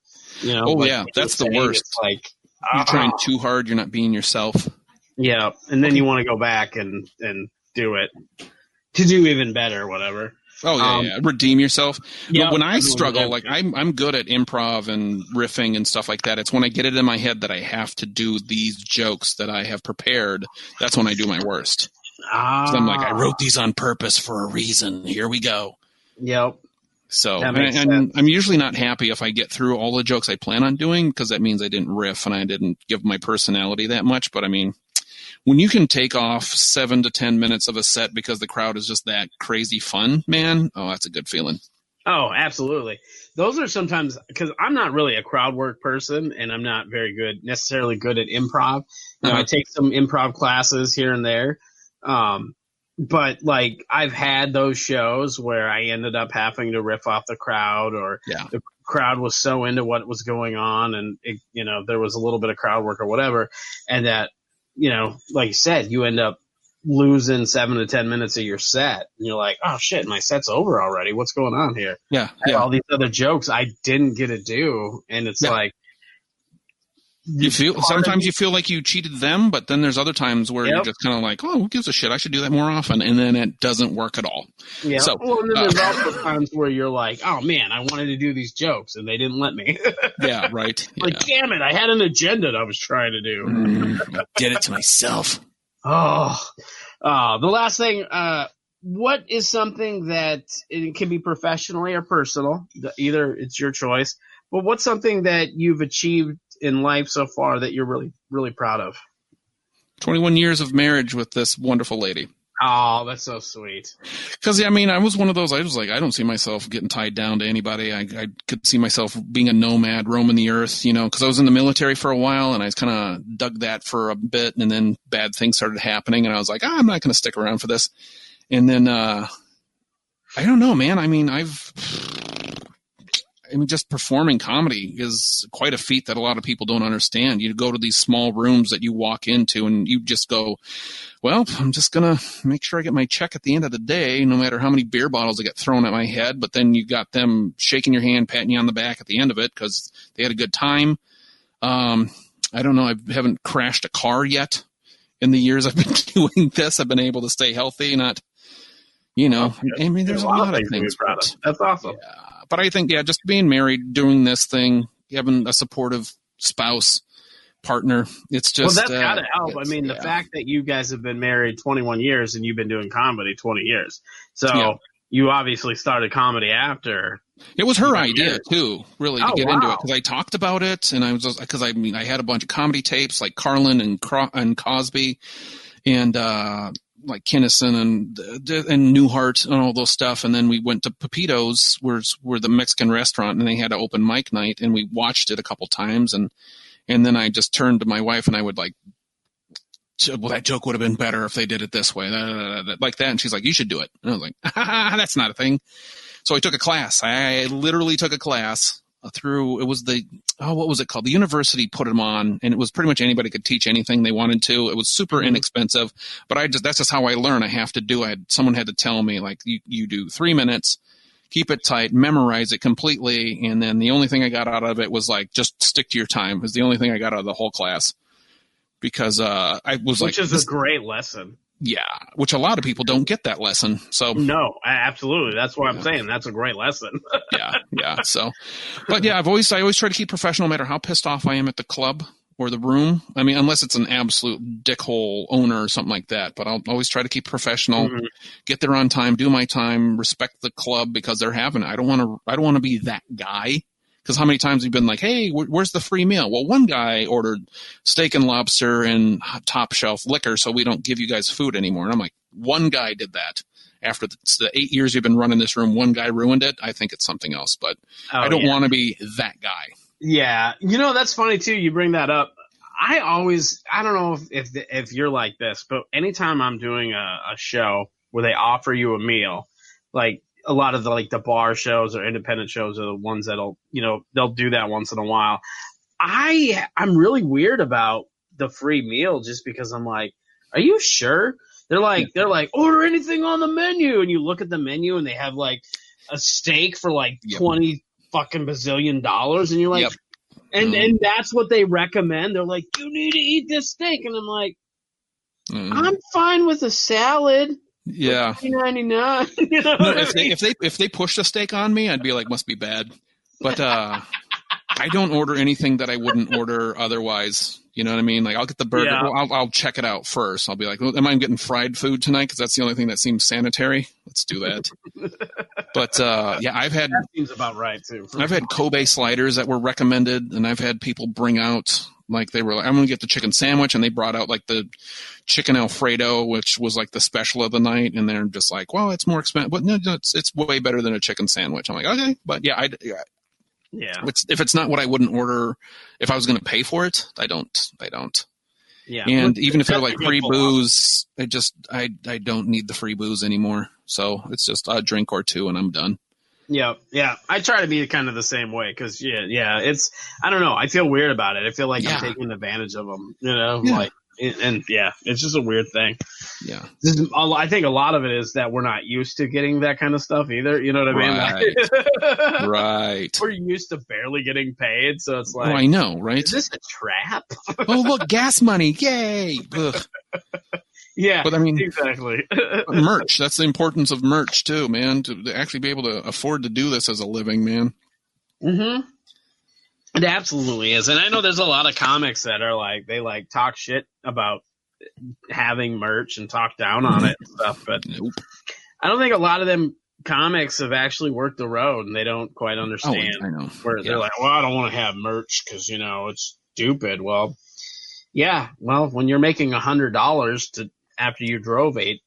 that's the worst. It's like you're trying too hard. You're not being yourself. Yeah. And then you want to go back and do it to do even better, whatever. Oh yeah. Redeem yourself. Yeah, but when I struggle, like I'm good at improv and riffing and stuff like that. It's when I get it in my head that I have to do these jokes that I have prepared. That's when I do my worst. So I'm like, I wrote these on purpose for a reason. Here we go. Yep. So, and I'm usually not happy if I get through all the jokes I plan on doing, because that means I didn't riff and I didn't give my personality that much. But I mean, when you can take off 7 to 10 minutes of a set because the crowd is just that crazy fun, man, that's a good feeling. Oh, absolutely. Those are sometimes, because I'm not really a crowd work person and I'm not necessarily good at improv. I take some improv classes here and there. But like I've had those shows where I ended up having to riff off the crowd, or the crowd was so into what was going on and there was a little bit of crowd work or whatever. And that, like you said, you end up losing 7 to 10 minutes of your set. And you're like, oh shit, my set's over already. What's going on here? Yeah. All these other jokes I didn't get to do. And it's like, sometimes you feel like you cheated them, but then there's other times where you're just kind of like, oh, who gives a shit? I should do that more often. And then it doesn't work at all. Yeah. So, and then there's also times where you're like, oh man, I wanted to do these jokes and they didn't let me. Yeah, right. Like, damn it, I had an agenda that I was trying to do. I did it to myself. The last thing, what is something that it can be professionally or personal? Either it's your choice, but what's something that you've achieved in life so far that you're really, really proud of? 21 years of marriage with this wonderful lady. Oh, that's so sweet. Because, I was one of those, I was like, I don't see myself getting tied down to anybody. I could see myself being a nomad, roaming the earth, because I was in the military for a while and I kind of dug that for a bit, and then bad things started happening and I was like, I'm not going to stick around for this. And then, I don't know, man. Just performing comedy is quite a feat that a lot of people don't understand. You go to these small rooms that you walk into and you just go, well, I'm just going to make sure I get my check at the end of the day, no matter how many beer bottles I get thrown at my head. But then you got them shaking your hand, patting you on the back at the end of it because they had a good time. I don't know. I haven't crashed a car yet in the years I've been doing this. I've been able to stay healthy, there's a lot of things. That's awesome. Yeah. But I think, just being married, doing this thing, having a supportive spouse, partner. It's just well, that's gotta help. I mean, the fact that you guys have been married 21 years and you've been doing comedy 20 years, so you obviously started comedy after. It was her idea too, really, to get into it, because I talked about it, and I was because I had a bunch of comedy tapes like Carlin and Cosby, and like Kinnison and Newhart and all those stuff, and then we went to Pepito's, where the Mexican restaurant, and they had an open mic night, and we watched it a couple times, and then I just turned to my wife and I would like, well, that joke would have been better if they did it this way, like that, and she's like, you should do it, and I was like, that's not a thing. So I took a class. I literally took a class through, it was what was it called? The university put them on, and it was pretty much anybody could teach anything they wanted to. It was super inexpensive, but that's just how I learn. I have to do it. Someone had to tell me, like, you do 3 minutes, keep it tight, memorize it completely, and then the only thing I got out of it was like, just stick to your time. It was the only thing I got out of the whole class, because I was Which is a great lesson. Yeah, which a lot of people don't get that lesson. So no, absolutely. That's why I'm saying that's a great lesson. yeah. So, but yeah, I always try to keep professional, no matter how pissed off I am at the club or the room. I mean, unless it's an absolute dickhole owner or something like that. But I'll always try to keep professional, get there on time, do my time, respect the club because they're having it. I don't want to be that guy. Because how many times have you been like, hey, where's the free meal? Well, one guy ordered steak and lobster and top shelf liquor, so we don't give you guys food anymore. And I'm like, one guy did that. After the 8 years you've been running this room, one guy ruined it. I think it's something else, but I don't want to be that guy. Yeah. That's funny, too. You bring that up. I don't know if you're like this, but anytime I'm doing a show where they offer you a meal, like, a lot of the bar shows or independent shows are the ones that'll, they'll do that once in a while. I'm really weird about the free meal just because I'm like, are you sure? They're like, order anything on the menu. And you look at the menu and they have like a steak for like 20 fucking bazillion dollars. And you're like, and that's what they recommend. They're like, you need to eat this steak. And I'm like, I'm fine with a salad. Yeah. $3.99. If they pushed a steak on me, I'd be like, must be bad. But I don't order anything that I wouldn't order otherwise. You know what I mean? Like, I'll get the burger. Yeah. Well, I'll check it out first. I'll be like, am I getting fried food tonight? Because that's the only thing that seems sanitary. Let's do that. But that seems about right too. I've had Kobe sliders that were recommended, and I've had people bring out. Like, they were like, I'm going to get the chicken sandwich, and they brought out, like, the chicken Alfredo, which was, like, the special of the night, and they're just like, well, it's more expensive. But no, it's way better than a chicken sandwich. I'm like, okay. But, yeah. If it's not what I wouldn't order, if I was going to pay for it, I don't. Yeah. And even if they're, like, free booze, I don't need the free booze anymore. So it's just a drink or two, and I'm done. Yeah. I try to be kind of the same way because, it's – I don't know. I feel weird about it. I feel like I'm taking advantage of them, it's just a weird thing. Yeah. I think a lot of it is that we're not used to getting that kind of stuff either. You know what I mean? Right. We're used to barely getting paid, so it's like – Oh, I know, right? Is this a trap? Oh, look, gas money. Yay. Ugh. Yeah, but I mean, exactly. Merch. That's the importance of merch too, man. To actually be able to afford to do this as a living, man. Mm-hmm. It absolutely is, and I know there's a lot of comics that are like they like talk shit about having merch and talk down on it and stuff, but I don't think a lot of them comics have actually worked the road and they don't quite understand. I know. Where they're like, well, I don't want to have merch because it's stupid. Well, yeah. Well, when you're making $100 after you drove eight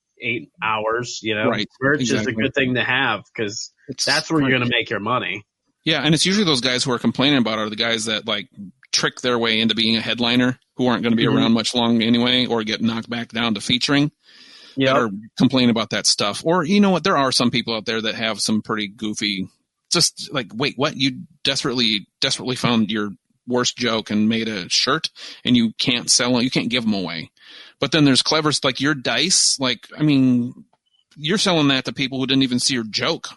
hours, right. Merch is a good thing to have because that's where you're going to make your money. Yeah, and it's usually those guys who are complaining about it are the guys that like trick their way into being a headliner who aren't going to be around much long anyway or get knocked back down to featuring. That are complaining about that stuff. Or you know what? There are some people out there that have some pretty goofy, just like, wait, what? You desperately found your worst joke and made a shirt and you can't sell it. You can't give them away. But then there's clever, like your dice. Like, I mean, you're selling that to people who didn't even see your joke.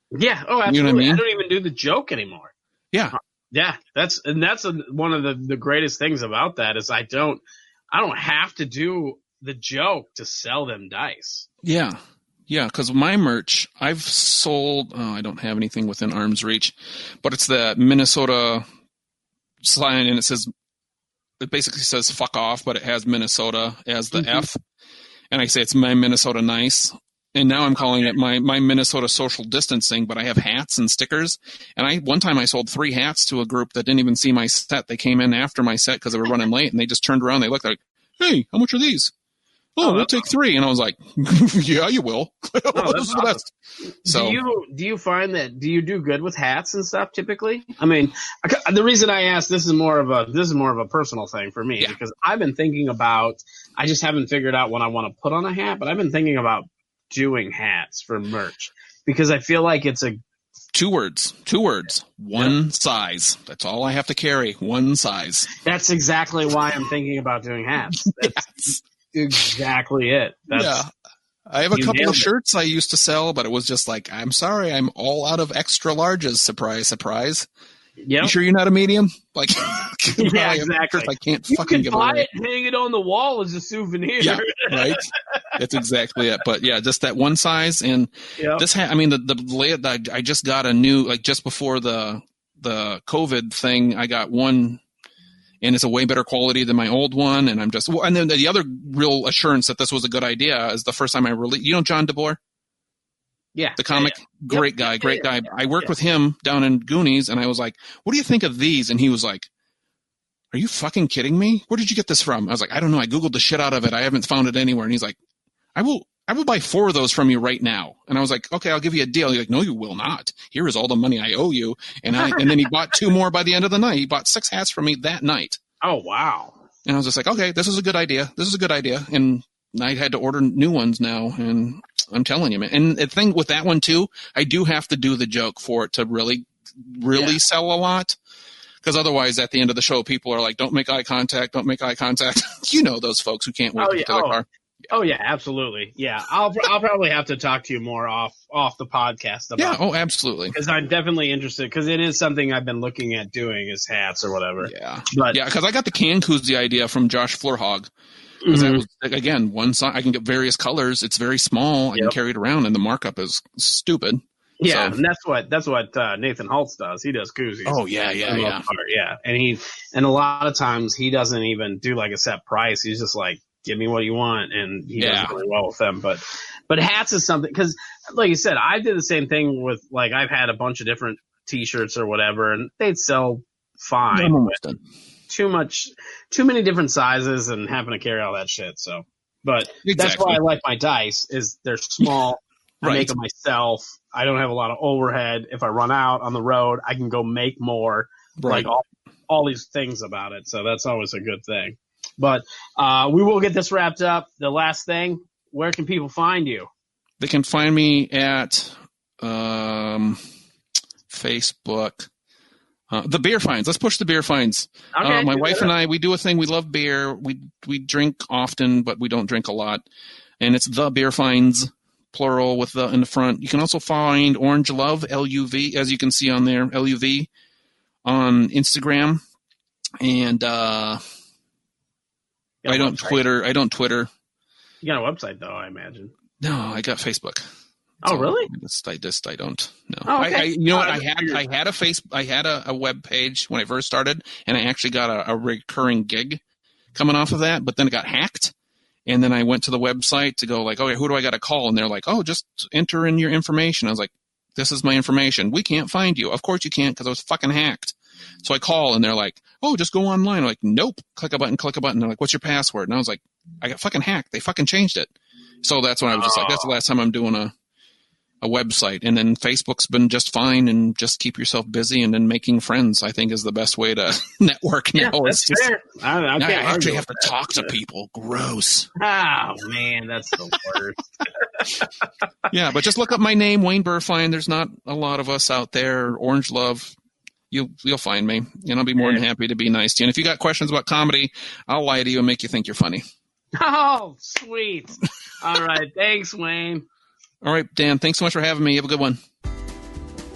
Yeah. Oh, absolutely. You know what I mean? I don't even do the joke anymore. Yeah. Yeah. That's one of the greatest things about that is I don't have to do the joke to sell them dice. Yeah. Yeah. Cause my merch, I've sold, I don't have anything within arm's reach, but it's the Minnesota sign and it says it basically says fuck off, but it has Minnesota as the F. And I say it's my Minnesota nice. And now I'm calling it my Minnesota social distancing, but I have hats and stickers. And one time I sold 3 hats to a group that didn't even see my set. They came in after my set because they were running late, and they just turned around. They looked like, hey, how much are these? Oh, we'll take 3. And I was like, yeah, you will. This is the best. So, do you find that, do you do good with hats and stuff typically? I mean, the reason I asked, this is more of a personal thing for me, because I've been thinking about, I just haven't figured out what I want to put on a hat, but I've been thinking about doing hats for merch, because I feel like it's a 2 words, one size. That's all I have to carry. One size. That's exactly why I'm thinking about doing hats. That's exactly it. I have a couple of shirts I used to sell, but it was just like, I'm sorry, I'm all out of extra larges. Surprise, surprise. Yep. You sure you're not a medium? Like, yeah, exactly. I can't you fucking can give buy away. it and hang it on the wall as a souvenir. Yeah, right. That's exactly it. But yeah, just that one size. And this hat, I mean, the I just got a new, like just before the COVID thing, I got one, and it's a way better quality than my old one. And and then the other real assurance that this was a good idea is the first time I released, John DeBoer? Yeah. The comic, great guy. I worked with him down in Goonies, and I was like, what do you think of these? And he was like, are you fucking kidding me? Where did you get this from? I was like, I don't know. I Googled the shit out of it. I haven't found it anywhere. And he's like, I will buy 4 of those from you right now. And I was like, okay, I'll give you a deal. He's like, no, you will not. Here is all the money I owe you. And then he bought 2 more by the end of the night. He bought 6 hats from me that night. Oh, wow. And I was just like, okay, this is a good idea. And I had to order new ones now, and I'm telling you, man. And the thing with that one too, I do have to do the joke for it to really sell a lot, because otherwise at the end of the show, people are like, don't make eye contact. You know those folks who can't wait to get to their car. Oh yeah, absolutely. Yeah, I'll probably have to talk to you more off the podcast about. Yeah, oh, absolutely. Because I'm definitely interested, because it is something I've been looking at doing, is hats or whatever. Yeah, because I got the can koozie idea from Josh Flurhog. Because that was, again, one size. I can get various colors. It's very small. I can carry it around, and the markup is stupid. Yeah, so. And that's what Nathan Holtz does. He does koozies. Oh yeah. And a lot of times he doesn't even do like a set price. He's just like, give me what you want, and he does really well with them. But hats is something, because like you said, I did the same thing with, like, I've had a bunch of different T-shirts or whatever, and they'd sell fine. Too many different sizes, and having to carry all that shit. So, but that's why I like my dice, is they're small. I make them myself. I don't have a lot of overhead. If I run out on the road, I can go make more. Like all these things about it. So that's always a good thing. But we will get this wrapped up. The last thing, where can people find you? They can find me at Facebook. The beer finds. Let's push the beer finds. Okay, my wife and I, we do a thing. We love beer. We drink often, but we don't drink a lot. And it's the beer finds, plural with the in the front. You can also find Orange Love, LUV, as you can see on there, LUV, on Instagram. And I don't Twitter. You got a website though, I imagine. No, I got Facebook. Oh, really? I don't know. Oh, okay. You know what? I had a web page when I first started, and I actually got a recurring gig coming off of that, but then it got hacked. And then I went to the website to go like, okay, who do I got to call? And they're like, oh, just enter in your information. I was like, this is my information. We can't find you. Of course you can't, because I was fucking hacked. So I call, and they're like, oh, just go online. I'm like, nope. Click a button. They're like, what's your password? And I was like, I got fucking hacked. They fucking changed it. So that's when I was just like, that's the last time I'm doing a website. And then Facebook's been just fine, and just keep yourself busy, and then making friends, I think, is the best way to network now. Yeah, that's fair. I actually have to talk to people. Gross. Oh, man, that's the worst. Yeah, but just look up my name, Wayne Burfeind. There's not a lot of us out there. Orange Love. You'll find me, and I'll be more than happy to be nice to you. And if you got questions about comedy, I'll lie to you and make you think you're funny. Oh, sweet. All right. Thanks, Wayne. All right, Dan, thanks so much for having me. You have a good one.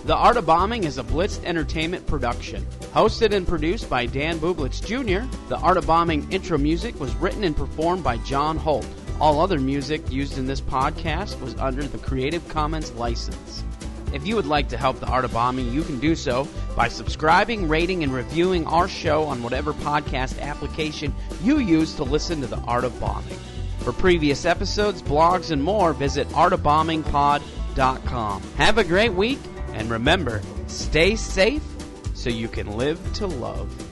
The Art of Bombing is a Blitz Entertainment production. Hosted and produced by Dan Bublitz Jr., The Art of Bombing intro music was written and performed by John Holt. All other music used in this podcast was under the Creative Commons license. If you would like to help the Art of Bombing, you can do so by subscribing, rating, and reviewing our show on whatever podcast application you use to listen to the Art of Bombing. For previous episodes, blogs, and more, visit artofbombingpod.com. Have a great week, and remember, stay safe so you can live to love.